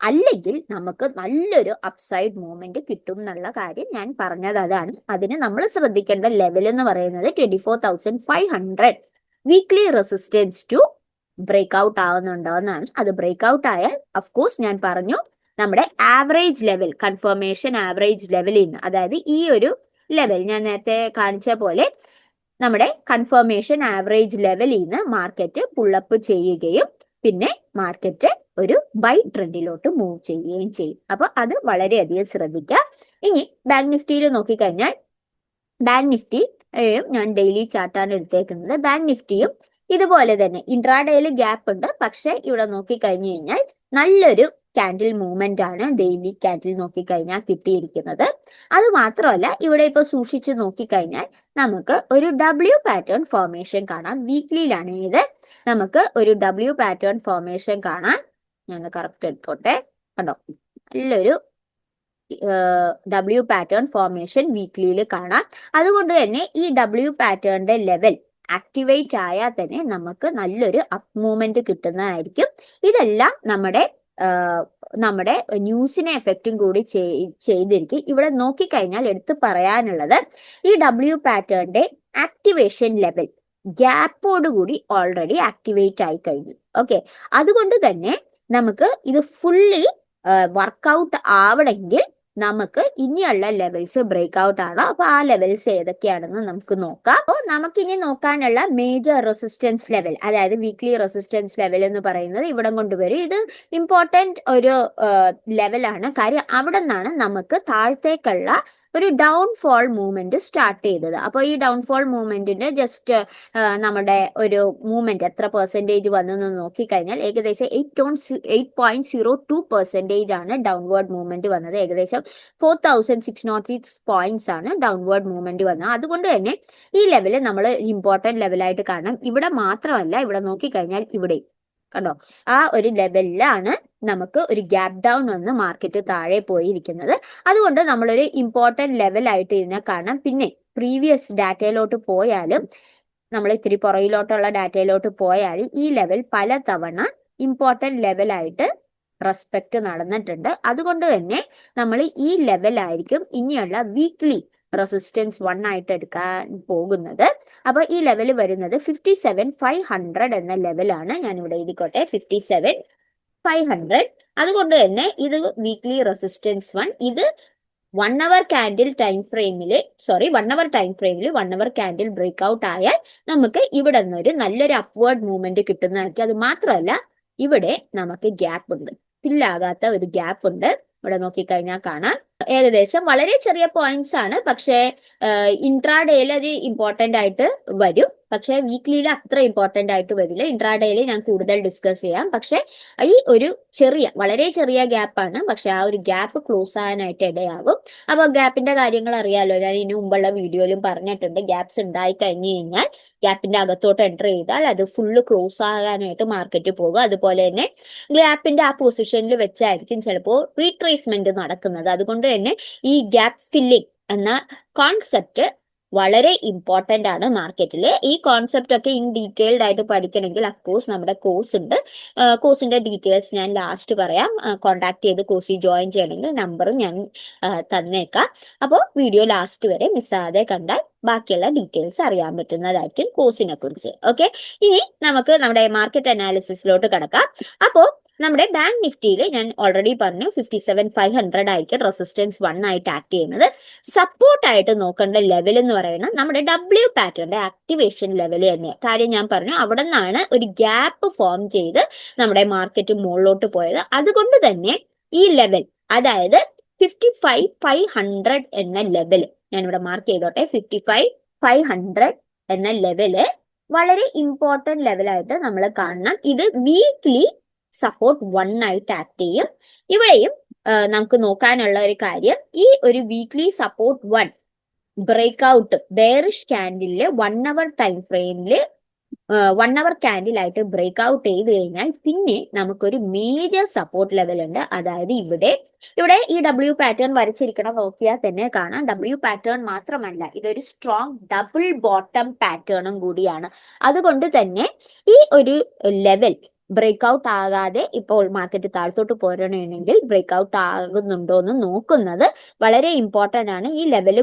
അല്ലെങ്കിൽ നമുക്ക് നല്ലൊരു അപ്സൈഡ് മൂവ്മെന്റ് കിട്ടും എന്നുള്ള കാര്യം ഞാൻ പറഞ്ഞത് അതാണ്. അതിന് നമ്മൾ ശ്രദ്ധിക്കേണ്ട ലെവൽ എന്ന് പറയുന്നത് 24,500 weekly resistance to break out ആവുന്നുണ്ടോ എന്നാണ്. അത് ബ്രേക്ക് ഔട്ട് ആയാൽ അഫ്കോഴ്സ് ഞാൻ പറഞ്ഞു നമ്മുടെ ആവറേജ് ലെവൽ, കൺഫർമേഷൻ ആവറേജ് ലെവലിൽ നിന്ന്, അതായത് ഈ ഒരു ലെവൽ ഞാൻ നേരത്തെ കാണിച്ച പോലെ നമ്മുടെ കൺഫർമേഷൻ ആവറേജ് ലെവലിൽ നിന്ന് മാർക്കറ്റ് പുള്ളപ്പ് ചെയ്യുകയും പിന്നെ മാർക്കറ്റ് ഒരു ബൈ ട്രെൻഡിലോട്ട് മൂവ് ചെയ്യുകയും ചെയ്യും. അപ്പൊ അത് വളരെയധികം ശ്രദ്ധിക്കുക. ഇനി ബാങ്ക് നിഫ്റ്റിയിൽ നോക്കിക്കഴിഞ്ഞാൽ ബാങ്ക് നിഫ്റ്റിയും ഞാൻ ഡെയിലി ചാർട്ടാണ് എടുത്തേക്കുന്നത്. ബാങ്ക് നിഫ്റ്റിയും ഇതുപോലെ തന്നെ ഇൻട്രാഡേയിൽ ഗ്യാപ്പ് ഉണ്ട്, പക്ഷെ ഇവിടെ നോക്കിക്കഴിഞ്ഞു കഴിഞ്ഞാൽ നല്ലൊരു ക്യാൻഡിൽ മൂവ്മെന്റ് ആണ് ഡെയിലി ക്യാൻഡിൽ നോക്കിക്കഴിഞ്ഞാൽ കിട്ടിയിരിക്കുന്നത്. അത് മാത്രമല്ല ഇവിടെ ഇപ്പൊ സൂക്ഷിച്ച് നോക്കിക്കഴിഞ്ഞാൽ നമുക്ക് ഒരു ഡബ്ല്യു പാറ്റേൺ ഫോർമേഷൻ കാണാം. വീക്ക്ലിയിലാണ് ഇത്, നമുക്ക് ഒരു ഡബ്ല്യു പാറ്റേൺ ഫോർമേഷൻ കാണാൻ, ഞാൻ കറക്റ്റ് എടുത്തോട്ടെ, കണ്ടോ, നല്ലൊരു ഡബ്ല്യു പാറ്റേൺ ഫോർമേഷൻ വീക്ക്ലിയിൽ കാണാം. അതുകൊണ്ട് തന്നെ ഈ ഡബ്ല്യു പാറ്റേണിന്റെ ലെവൽ ആക്ടിവേറ്റ് ആയാൽ തന്നെ നമുക്ക് നല്ലൊരു അപ്പ് മൂവ്മെന്റ് കിട്ടുന്നതായിരിക്കും. ഇതെല്ലാം നമ്മുടെ ന്യൂസിനെ എഫക്റ്റും കൂടി ചെയ്തിരിക്കും. ഇവിടെ നോക്കിക്കഴിഞ്ഞാൽ എടുത്തു പറയാനുള്ളത്, ഈ ഡബ്ല്യു പാറ്റേണിന്റെ ആക്ടിവേഷൻ ലെവൽ ഗ്യാപ്പോടുകൂടി ഓൾറെഡി ആക്ടിവേറ്റ് ആയി കഴിഞ്ഞു. ഓക്കെ, അതുകൊണ്ട് തന്നെ നമുക്ക് ഇത് ഫുള്ളി വർക്കൗട്ട് ആവണമെങ്കിൽ നമുക്ക് ഇനിയുള്ള ലെവൽസ് ബ്രേക്ക് ഔട്ട് ആണ്. അപ്പൊ ആ ലെവൽസ് ഏതൊക്കെയാണെന്ന് നമുക്ക് നോക്കാം. അപ്പോൾ നമുക്കിനി നോക്കാനുള്ള മേജർ റെസിസ്റ്റൻസ് ലെവൽ, അതായത് വീക്ക്ലി റെസിസ്റ്റൻസ് ലെവൽ എന്ന് പറയുന്നത് ഇവിടം കൊണ്ടുവരും. ഇത് ഇമ്പോർട്ടന്റ് ഒരു ലെവലാണ്. കാര്യം അവിടെ നിന്നാണ് നമുക്ക് താഴത്തേക്കുള്ള ഒരു ഡൗൺഫോൾ മൂവ്മെന്റ് സ്റ്റാർട്ട് ചെയ്തത്. അപ്പോൾ ഈ ഡൗൺഫോൾ മൂവ്മെന്റിന് ജസ്റ്റ് നമ്മുടെ ഒരു മൂവ്മെന്റ് എത്ര പെർസെൻറ്റേജ് വന്നെന്ന് നോക്കിക്കഴിഞ്ഞാൽ ഏകദേശം 8.02% ആണ് ഡൗൺവേർഡ് മൂവ്മെന്റ് വന്നത്. ഏകദേശം 4606 പോയിന്റ്സ് ആണ് ഡൗൺവേർഡ് മൂവ്മെന്റ് വന്നത്. അതുകൊണ്ട് തന്നെ ഈ ലെവല് നമ്മൾ ഇമ്പോർട്ടന്റ് ലെവലായിട്ട് കാണണം. ഇവിടെ മാത്രമല്ല, ഇവിടെ നോക്കിക്കഴിഞ്ഞാൽ ഇവിടെ കണ്ടോ, ആ ഒരു ലെവലിലാണ് നമുക്ക് ഒരു ഗ്യാപ് ഡൗൺ വന്ന് മാർക്കറ്റ് താഴെ പോയിരിക്കുന്നത്. അതുകൊണ്ട് നമ്മളൊരു ഇമ്പോർട്ടന്റ് ലെവലായിട്ട് ഇതിനെ കാണാം. പിന്നെ പ്രീവിയസ് ഡാറ്റയിലോട്ട് പോയാലും, നമ്മൾ ഇത്തിരി പുറകിലോട്ടുള്ള ഡാറ്റയിലോട്ട് പോയാൽ ഈ ലെവൽ പലതവണ ഇമ്പോർട്ടന്റ് ലെവലായിട്ട് റെസ്പെക്ട് നടന്നിട്ടുണ്ട്. അതുകൊണ്ട് തന്നെ നമ്മൾ ഈ ലെവലായിരിക്കും ഇനിയുള്ള വീക്ക്ലി റെസിസ്റ്റൻസ് 1 ആയിട്ട് എടുക്കാൻ പോകുന്നത്. അപ്പൊ ഈ ലെവൽ വരുന്നത് 57,500 എന്ന ലെവലാണ്. ഞാൻ ഇവിടെ എഴുതിക്കോട്ടെ, 57,500. അതുകൊണ്ട് തന്നെ ഇത് വീക്ക്ലി റെസിസ്റ്റൻസ് 1. ഇത് 1 അവർ ക്യാൻഡിൽ ടൈം ഫ്രെയിമിൽ 1 അവർ ക്യാൻഡിൽ ബ്രേക്ക് ഔട്ട് ആയാൽ നമുക്ക് ഇവിടെ നിന്നൊരു നല്ലൊരു അപ്വേർഡ് മൂവ്മെന്റ് കിട്ടുന്നതായിരിക്കും. അത് മാത്രമല്ല ഇവിടെ നമുക്ക് ഗ്യാപ്പ് ഉണ്ട്, ഫില്ലാകാത്ത ഒരു ഗ്യാപ്പ് ഉണ്ട്. ഇവിടെ നോക്കിക്കഴിഞ്ഞാൽ കാണാം, ഏകദേശം വളരെ ചെറിയ പോയിന്റ്സ് ആണ്, പക്ഷേ ഇൻട്രാഡേയിൽ അത് ഇമ്പോർട്ടന്റ് ആയിട്ട് വരും. പക്ഷെ വീക്ക്ലിയിൽ അത്ര ഇമ്പോർട്ടന്റ് ആയിട്ട് വരില്ല. ഇൻട്രാഡേയിൽ ഞാൻ കൂടുതൽ ഡിസ്കസ് ചെയ്യാം. പക്ഷെ ഈ ഒരു വളരെ ചെറിയ ഗ്യാപ്പാണ്, പക്ഷെ ആ ഒരു ഗ്യാപ്പ് ക്ലോസ് ആകാനായിട്ട് ഇടയാകും. അപ്പൊ ഗ്യാപ്പിന്റെ കാര്യങ്ങൾ അറിയാലോ, ഞാൻ ഇതിനു മുമ്പുള്ള വീഡിയോയിലും പറഞ്ഞിട്ടുണ്ട്. ഗ്യാപ്സ് ഉണ്ടായി കഴിഞ്ഞു കഴിഞ്ഞാൽ ഗ്യാപ്പിന്റെ അകത്തോട്ട് എൻ്റർ ചെയ്താൽ അത് ഫുള്ള് ക്ലോസ് ആകാനായിട്ട് മാർക്കറ്റ് പോകും. അതുപോലെ തന്നെ ഗ്യാപ്പിന്റെ ആ പൊസിഷനിൽ വെച്ചായിരിക്കും ചിലപ്പോൾ റീട്രേസ്മെന്റ് നടക്കുന്നത്. അതുകൊണ്ട് തന്നെ ഈ ഗ്യാപ്പ് ഫില്ലിംഗ് എന്ന കോൺസെപ്റ്റ് വളരെ ഇമ്പോർട്ടന്റ് ആണ് മാർക്കറ്റിൽ. ഈ കോൺസെപ്റ്റ് ഒക്കെ ഇൻ ഡീറ്റെയിൽഡ് ആയിട്ട് പഠിക്കണമെങ്കിൽ അഫ്കോഴ്സ് നമ്മുടെ കോഴ്സ് ഉണ്ട്. കോഴ്സിന്റെ ഡീറ്റെയിൽസ് ഞാൻ ലാസ്റ്റ് പറയാം. കോൺടാക്ട് ചെയ്ത് കോഴ്സിൽ ജോയിൻ ചെയ്യണമെങ്കിൽ നമ്പറും ഞാൻ തന്നേക്കാം. അപ്പോൾ വീഡിയോ ലാസ്റ്റ് വരെ മിസ്സാതെ കണ്ടാൽ ബാക്കിയുള്ള ഡീറ്റെയിൽസ് അറിയാൻ പറ്റുന്നതായിരിക്കും കോഴ്സിനെ കുറിച്ച്. ഓക്കെ, ഇനി നമുക്ക് നമ്മുടെ മാർക്കറ്റ് അനാലിസിസിലോട്ട് കിടക്കാം. അപ്പോൾ നമ്മുടെ ബാങ്ക് നിഫ്റ്റിയിൽ ഞാൻ ഓൾറെഡി പറഞ്ഞു 57,500 ആയിരിക്കും റെസിസ്റ്റൻസ് 1 ആയിട്ട് ആക്ട് ചെയ്യുന്നത്. സപ്പോർട്ടായിട്ട് നോക്കേണ്ട ലെവൽ എന്ന് പറയുന്നത് നമ്മുടെ ഡബ്ല്യു പാറ്റേണിന്റെ ആക്ടിവേഷൻ ലെവൽ തന്നെയാണ്. കാര്യം ഞാൻ പറഞ്ഞു, അവിടെ നിന്നാണ് ഒരു ഗ്യാപ്പ് ഫോം ചെയ്ത് നമ്മുടെ മാർക്കറ്റ് മുകളിലോട്ട് പോയത്. അതുകൊണ്ട് തന്നെ ഈ ലെവൽ, അതായത് 55,500 എന്ന ലെവൽ ഞാനിവിടെ മാർക്ക് ചെയ്തോട്ടെ, 55,500 എന്ന ലെവല് വളരെ ഇമ്പോർട്ടന്റ് ലെവലായിട്ട് നമ്മൾ കാണണം. ഇത് വീക്ക്ലി സപ്പോർട്ട് 1 ആയിട്ട് ആക്ട് ചെയ്യും. ഇവിടെയും നമുക്ക് നോക്കാനുള്ള ഒരു കാര്യം, ഈ ഒരു weekly support 1 break out bearish ക്യാൻഡിലില് 1 അവർ ടൈം ഫ്രെയിമില് 1 അവർ ക്യാൻഡിലായിട്ട് ബ്രേക്ക് ഔട്ട് ചെയ്ത് കഴിഞ്ഞാൽ പിന്നെ നമുക്കൊരു മേജർ സപ്പോർട്ട് ലെവൽ ഉണ്ട്. അതായത് ഇവിടെ ഈ ഡബ്ല്യു പാറ്റേൺ വരച്ചിരിക്കണം, നോക്കിയാൽ തന്നെ കാണാം. ഡബ്ല്യു പാറ്റേൺ മാത്രമല്ല, ഇതൊരു സ്ട്രോങ് ഡബിൾ ബോട്ടം പാറ്റേണും കൂടിയാണ്. അതുകൊണ്ട് തന്നെ ഈ ഒരു ലെവൽ ബ്രേക്ക് ഔട്ട് ആകാതെ ഇപ്പോൾ മാർക്കറ്റ് താഴത്തോട്ട് പോരണമെങ്കിൽ ബ്രേക്ക് ഔട്ട് ആകുന്നുണ്ടോ എന്ന് നോക്കുന്നത് വളരെ ഇമ്പോർട്ടന്റ് ആണ്. ഈ ലെവല്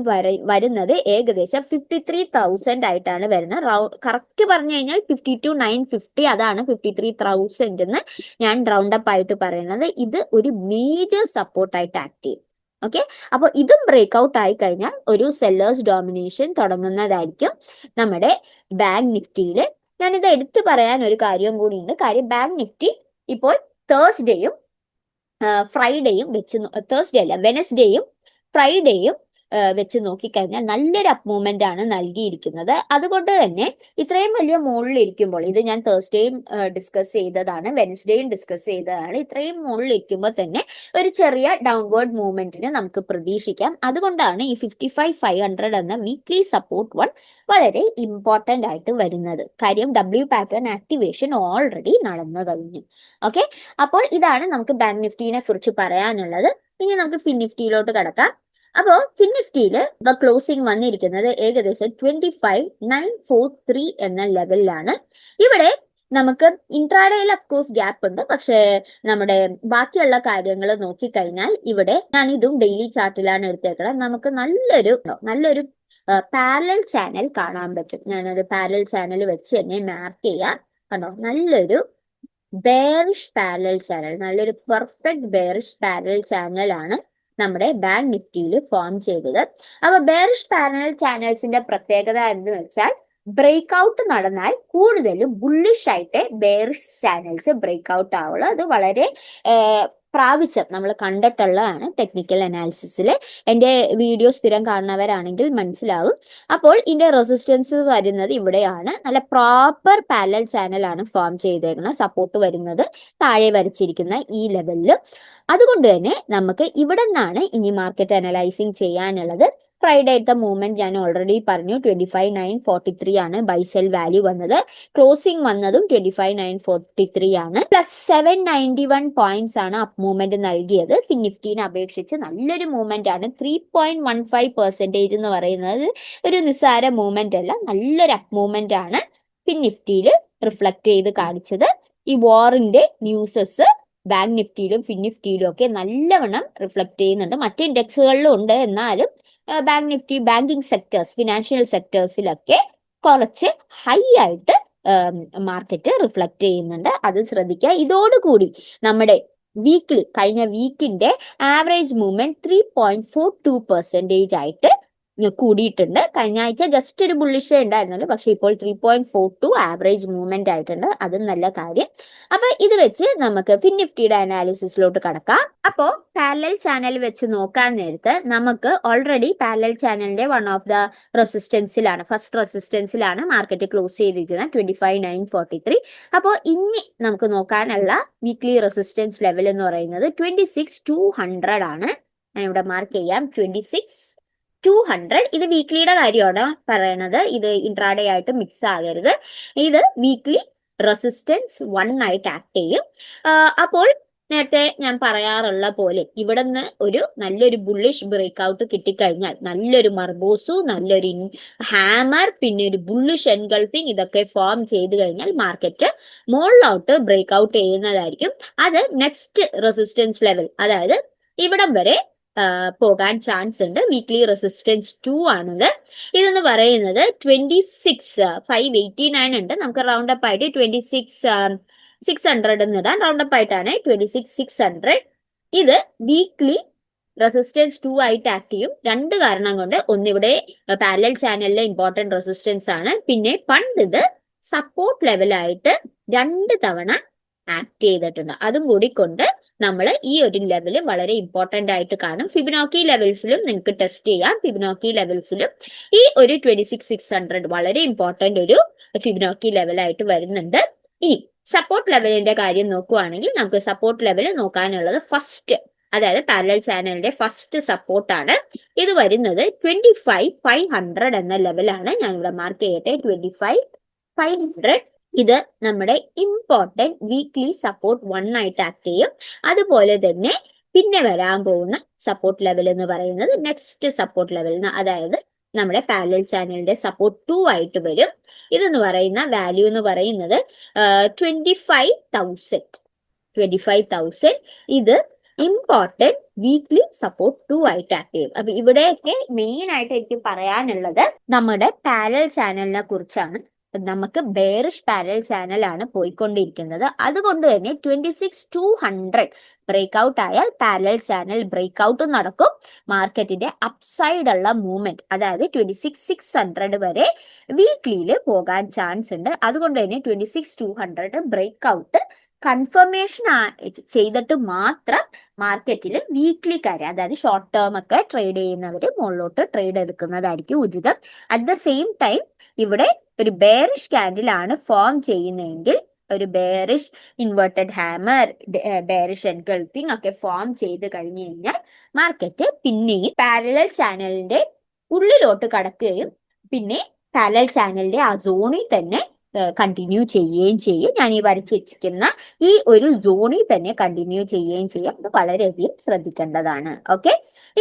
വരുന്നത് ഏകദേശം 53,000 ആയിട്ടാണ് വരുന്നത്. കറക്റ്റ് പറഞ്ഞു കഴിഞ്ഞാൽ 52,950, അതാണ് 53,000 എന്ന് ഞാൻ റൗണ്ട് അപ്പ് ആയിട്ട് പറയുന്നത്. ഇത് ഒരു മേജർ സപ്പോർട്ടായിട്ട് ആക്ട് ചെയ്യും. ഓക്കെ, അപ്പോൾ ഇതും ബ്രേക്ക് ഔട്ട് ആയി കഴിഞ്ഞാൽ ഒരു സെല്ലേഴ്സ് ഡോമിനേഷൻ തുടങ്ങുന്നതായിരിക്കും നമ്മുടെ ബാങ്ക് നിഫ്റ്റിയിൽ. ഞാനിത് എടുത്തു പറയാൻ ഒരു കാര്യം കൂടിയുണ്ട്. കാര്യം ബാങ്ക് നിഫ്റ്റി ഇപ്പോൾ തേഴ്സ്ഡേയും ഫ്രൈഡേയും വെച്ച്, തേഴ്സ്ഡേ അല്ല വെനസ്ഡേയും ഫ്രൈഡേയും വെച്ച് നോക്കിക്കഴിഞ്ഞാൽ നല്ലൊരു അപ്പ് മൂവ്മെന്റ് ആണ് നൽകിയിരിക്കുന്നത്. അതുകൊണ്ട് തന്നെ ഇത്രയും വലിയ മുകളിലിരിക്കുമ്പോൾ, ഇത് ഞാൻ തേഴ്സ്ഡേയും ഡിസ്കസ് ചെയ്തതാണ്, വെൻസ്ഡേയും ഡിസ്കസ് ചെയ്തതാണ്, ഇത്രയും മുകളിലിരിക്കുമ്പോൾ തന്നെ ഒരു ചെറിയ ഡൗൺവേർഡ് മൂവ്മെന്റിന് നമുക്ക് പ്രതീക്ഷിക്കാം. അതുകൊണ്ടാണ് ഈ 55,500 എന്ന വീക്ക്ലി സപ്പോർട്ട് വൺ വളരെ ഇമ്പോർട്ടന്റ് ആയിട്ട് വരുന്നത്. കാര്യം W പാറ്റേൺ ആക്ടിവേഷൻ ഓൾറെഡി നടന്നു കഴിഞ്ഞു. ഓക്കെ, അപ്പോൾ ഇതാണ് നമുക്ക് ബാങ്ക് നിഫ്റ്റിനെ കുറിച്ച് പറയാനുള്ളത്. ഇനി നമുക്ക് ഫിൻ നിഫ്റ്റിയിലോട്ട് കടക്കാം. അപ്പോ ഫിൻ നിഫ്റ്റിയില് ഇപ്പൊ ക്ലോസിംഗ് വന്നിരിക്കുന്നത് ഏകദേശം 25,943 എന്ന ലെവലിലാണ്. ഇവിടെ നമുക്ക് ഇൻട്രാഡേയിൽ അഫ്കോഴ്സ് ഗ്യാപ്പ് ഉണ്ട്, പക്ഷേ നമ്മുടെ ബാക്കിയുള്ള കാര്യങ്ങൾ നോക്കിക്കഴിഞ്ഞാൽ ഇവിടെ ഞാൻ ഇതും ഡെയിലി ചാർട്ടിലാണ് എടുത്തേക്കുന്നത്. നമുക്ക് നല്ലൊരു പാരലൽ ചാനൽ കാണാൻ പറ്റും. ഞാനത് പാരലൽ ചാനൽ വെച്ച് തന്നെ മാർക്ക് ചെയ്യാം. കണ്ടോ, നല്ലൊരു ബെയറിഷ് പാരലൽ ചാനൽ, നല്ലൊരു പെർഫെക്റ്റ് ബെയറിഷ് പാരലൽ ചാനൽ ആണ് നമ്മുടെ ബാങ്ക് നിഫ്റ്റിയിൽ ഫോം ചെയ്തത്. അപ്പൊ ബെയറിഷ് പാരലൽ ചാനൽസിന്റെ പ്രത്യേകത എന്ന് വെച്ചാൽ ബ്രേക്ക് ഔട്ട് നടന്നാൽ കൂടുതലും ബുള്ളിഷ് ആയിട്ട് ബെയറിഷ് ചാനൽസ് ബ്രേക്ക് ഔട്ട് ആവുള്ളൂ. അത് വളരെ പ്രാവശ്യം നമ്മൾ കണ്ടിട്ടുള്ളതാണ് ടെക്നിക്കൽ അനാലിസിസിൽ. എൻ്റെ വീഡിയോ സ്ഥിരം കാണുന്നവരാണെങ്കിൽ മനസ്സിലാവും. അപ്പോൾ ഇതിന്റെ റെസിസ്റ്റൻസ് വരുന്നത് ഇവിടെയാണ്. നല്ല പ്രോപ്പർ പാരലൽ ചാനലാണ് ഫോം ചെയ്തേക്കുന്നത്. സപ്പോർട്ട് വരുന്നത് താഴെ വരച്ചിരിക്കുന്ന ഈ ലെവലിൽ. അതുകൊണ്ട് തന്നെ നമുക്ക് ഇവിടെ നിന്നാണ് ഇനി മാർക്കറ്റ് അനലൈസിങ് ചെയ്യാനുള്ളത്. ഫ്രൈഡേത്തെ മൂവ്മെന്റ് ഞാൻ ഓൾറെഡി പറഞ്ഞു, 25,943 ആണ് ബൈ സെൽ വാല്യൂ വന്നത്. ക്ലോസിംഗ് വന്നതും 25,943 ആണ്. പ്ലസ് 791 പോയിന്റ്സ് ആണ് അപ്പ് മൂവ്മെന്റ് നൽകിയത്. ഫിൻ നിഫ്റ്റിനെ അപേക്ഷിച്ച് നല്ലൊരു മൂവ്മെന്റ് ആണ്. 3.15% എന്ന് പറയുന്നത് ഒരു നിസ്സാര മൂവ്മെന്റ് അല്ല, നല്ലൊരു അപ്പ് മൂവ്മെന്റ് ആണ് ഫിൻ നിഫ്റ്റിയിൽ റിഫ്ലക്ട് ചെയ്ത് കാണിച്ചത്. ഈ വാറിന്റെ ന്യൂസസ് ബാങ്ക് നിഫ്റ്റിയിലും ഫിൻ നിഫ്റ്റിയിലും ഒക്കെ നല്ലവണ്ണം റിഫ്ലക്ട് ചെയ്യുന്നുണ്ട്. മറ്റ് ഇൻഡെക്സുകളിലും ഉണ്ട്, എന്നാലും Bank Nifty, banking sectors, financial സെക്ടേഴ്സിലൊക്കെ കുറച്ച് ഹൈ ആയിട്ട് മാർക്കറ്റ് റിഫ്ലക്ട് ചെയ്യുന്നുണ്ട്. അത് ശ്രദ്ധിക്കുക. ഇതോടുകൂടി നമ്മുടെ വീക്കിലി, കഴിഞ്ഞ വീക്കിന്റെ ആവറേജ് മൂവ്മെന്റ് 3.42% ആയിട്ട് കൂടിയിട്ടുണ്ട്. കഴിഞ്ഞ ആഴ്ച ജസ്റ്റ് ഒരു ബുള്ളിഷേ ഉണ്ടായിരുന്നല്ലോ, പക്ഷെ ഇപ്പോൾ 3.42 ആവറേജ് മൂവ്മെന്റ് ആയിട്ടുണ്ട്. അതും നല്ല കാര്യം. അപ്പൊ ഇത് വെച്ച് നമുക്ക് ഫിൻ നിഫ്റ്റിയുടെ അനാലിസിസിലോട്ട് കടക്കാം. അപ്പോ പാരലൽ ചാനൽ വെച്ച് നോക്കാൻ നേരത്ത് നമുക്ക് ഓൾറെഡി പാരലൽ ചാനലിന്റെ വൺ ഓഫ് ദ റെസിസ്റ്റൻസിലാണ്, ഫസ്റ്റ് റെസിസ്റ്റൻസിലാണ് മാർക്കറ്റ് ക്ലോസ് ചെയ്തിരിക്കുന്നത്, 25,943. അപ്പോൾ ഇനി നമുക്ക് നോക്കാനുള്ള വീക്ക്ലി റെസിസ്റ്റൻസ് ലെവൽ എന്ന് പറയുന്നത് 26,200 ആണ്. ഞാൻ ഇവിടെ മാർക്ക് ചെയ്യാം, 26,200. ഇത് വീക്ക്ലിയുടെ കാര്യമാണ് പറയണത്, ഇത് ഇൻട്രാഡേ ആയിട്ട് മിക്സ് ആകരുത്. ഇത് വീക്ക്ലി റെസിസ്റ്റൻസ് 1 ആയിട്ട് ആക്ട് ചെയ്യും. അപ്പോൾ നേരത്തെ ഞാൻ പറയാറുള്ള പോലെ ഇവിടെ നിന്ന് ഒരു നല്ലൊരു ബുള്ളിഷ് ബ്രേക്ക് ഔട്ട് കിട്ടിക്കഴിഞ്ഞാൽ, നല്ലൊരു മർബോസു, നല്ലൊരു ഹാമർ, പിന്നെ ഒരു ബുള്ളിഷ് എൻഗൾഫിങ്, ഇതൊക്കെ ഫോം ചെയ്ത് കഴിഞ്ഞാൽ മാർക്കറ്റ് മുകളിലോട്ട് ബ്രേക്ക് ഔട്ട് ചെയ്യുന്നതായിരിക്കും. അത് നെക്സ്റ്റ് റെസിസ്റ്റൻസ് ലെവൽ, അതായത് ഇവിടം വരെ പോകാൻ ചാൻസ് ഉണ്ട്. വീക്ക്ലി റെസിസ്റ്റൻസ് 2 ആണത്. ഇതെന്ന് പറയുന്നത് 26,589 ഉണ്ട്. നമുക്ക് റൗണ്ട് അപ്പ് ആയിട്ട് 26,600 എന്നിടാൻ. റൗണ്ട് അപ്പ് ആയിട്ടാണ് 26,600. ഇത് വീക്ക്ലി റെസിസ്റ്റൻസ് 2 ആയിട്ട് ആക്ട് ചെയ്യും. രണ്ട് കാരണം കൊണ്ട്. ഒന്നിവിടെ പാരലൽ ചാനലിലെ ഇമ്പോർട്ടന്റ് റെസിസ്റ്റൻസ് ആണ്, പിന്നെ പണ്ട് ഇത് സപ്പോർട്ട് ലെവലായിട്ട് 2 തവണ ആക്ട് ചെയ്തിട്ടുണ്ട്. അതും കൂടി കൊണ്ട് നമ്മൾ ഈ ഒരു ലെവല് വളരെ ഇമ്പോർട്ടന്റ് ആയിട്ട് കാണും. ഫിബൊനാച്ചി ലെവൽസിലും നിങ്ങൾക്ക് ടെസ്റ്റ് ചെയ്യാം. ഫിബൊനാച്ചി ലെവൽസിലും ഈ ഒരു 26,600 വളരെ ഇമ്പോർട്ടന്റ് ഒരു ഫിബൊനാച്ചി ലെവലായിട്ട് വരുന്നുണ്ട്. ഇനി സപ്പോർട്ട് ലെവലിന്റെ കാര്യം നോക്കുവാണെങ്കിൽ നമുക്ക് സപ്പോർട്ട് ലെവൽ നോക്കാനുള്ളത് ഫസ്റ്റ്, അതായത് പാരലൽ ചാനലിന്റെ ഫസ്റ്റ് സപ്പോർട്ടാണ്. ഇത് വരുന്നത് 25,500 എന്ന ലെവലാണ്. ഞാൻ ഇവിടെ മാർക്ക് ചെയ്യട്ടെ, 25,500. ഇത് നമ്മുടെ ഇമ്പോർട്ടന്റ് വീക്ക്ലി സപ്പോർട്ട് 1 ആയിട്ട് ആക്ട് ചെയ്യും. അതുപോലെ തന്നെ പിന്നെ വരാൻ പോകുന്ന സപ്പോർട്ട് ലെവൽ എന്ന് പറയുന്നത് നെക്സ്റ്റ് സപ്പോർട്ട് ലെവൽ, അതായത് നമ്മുടെ പാരലൽ ചാനലിന്റെ സപ്പോർട്ട് 2 ആയിട്ട് വരും. ഇതെന്ന് പറയുന്ന വാല്യൂ എന്ന് പറയുന്നത് 25,000. ഇത് ഇമ്പോർട്ടന്റ് വീക്ക്ലി സപ്പോർട്ട് 2 ആയിട്ട് ആക്ട് ചെയ്യും. അപ്പൊ ഇവിടെയൊക്കെ മെയിൻ ആയിട്ട് എനിക്ക് പറയാനുള്ളത് നമ്മുടെ പാരലൽ ചാനലിനെ കുറിച്ചാണ്. നമുക്ക് ബെയറിഷ് പാരലൽ ചാനലാണ് പോയിക്കൊണ്ടിരിക്കുന്നത്. അതുകൊണ്ട് തന്നെ 26,200 ബ്രേക്ക് ഔട്ട് ആയാൽ പാരലൽ ചാനൽ ബ്രേക്ക് ഔട്ട് നടക്കും. മാർക്കറ്റിന്റെ അപ്സൈഡ് ഉള്ള മൂവ്മെന്റ്, അതായത് 26,600 വരെ വീക്ക്ലിയിൽ പോകാൻ ചാൻസ് ഉണ്ട്. അതുകൊണ്ട് തന്നെ 26,200 ബ്രേക്ക് ഔട്ട് കൺഫർമേഷൻ ചെയ്തിട്ട് മാത്രം മാർക്കറ്റിൽ വീക്ക്ലിക്കാര്, അതായത് ഷോർട്ട് ടേം ഒക്കെ ട്രേഡ് ചെയ്യുന്നവര് മുകളിലോട്ട് ട്രേഡ് എടുക്കുന്നതായിരിക്കും ഉചിതം. അറ്റ് ദ സെയിം ടൈം ഇവിടെ ഒരു ബെയറിഷ് ക്യാൻഡിൽ ആണ് ഫോം ചെയ്യുന്നതെങ്കിൽ, ഒരു bearish inverted hammer, bearish engulfing ഒക്കെ ഫോം ചെയ്ത് കഴിഞ്ഞു കഴിഞ്ഞാൽ മാർക്കറ്റ് പിന്നെയും പാരലൽ ചാനലിന്റെ ഉള്ളിലോട്ട് കടക്കുകയും പിന്നെ പാരലൽ ചാനലിന്റെ ആ സോണിൽ തന്നെ കണ്ടിന്യൂ ചെയ്യുകയും ചെയ്യും. ഞാൻ ഈ വരച്ച് വെച്ചിരിക്കുന്ന ഈ ഒരു സോണിൽ തന്നെ കണ്ടിന്യൂ ചെയ്യുകയും ചെയ്യും. അത് വളരെയധികം ശ്രദ്ധിക്കേണ്ടതാണ്. ഓക്കെ,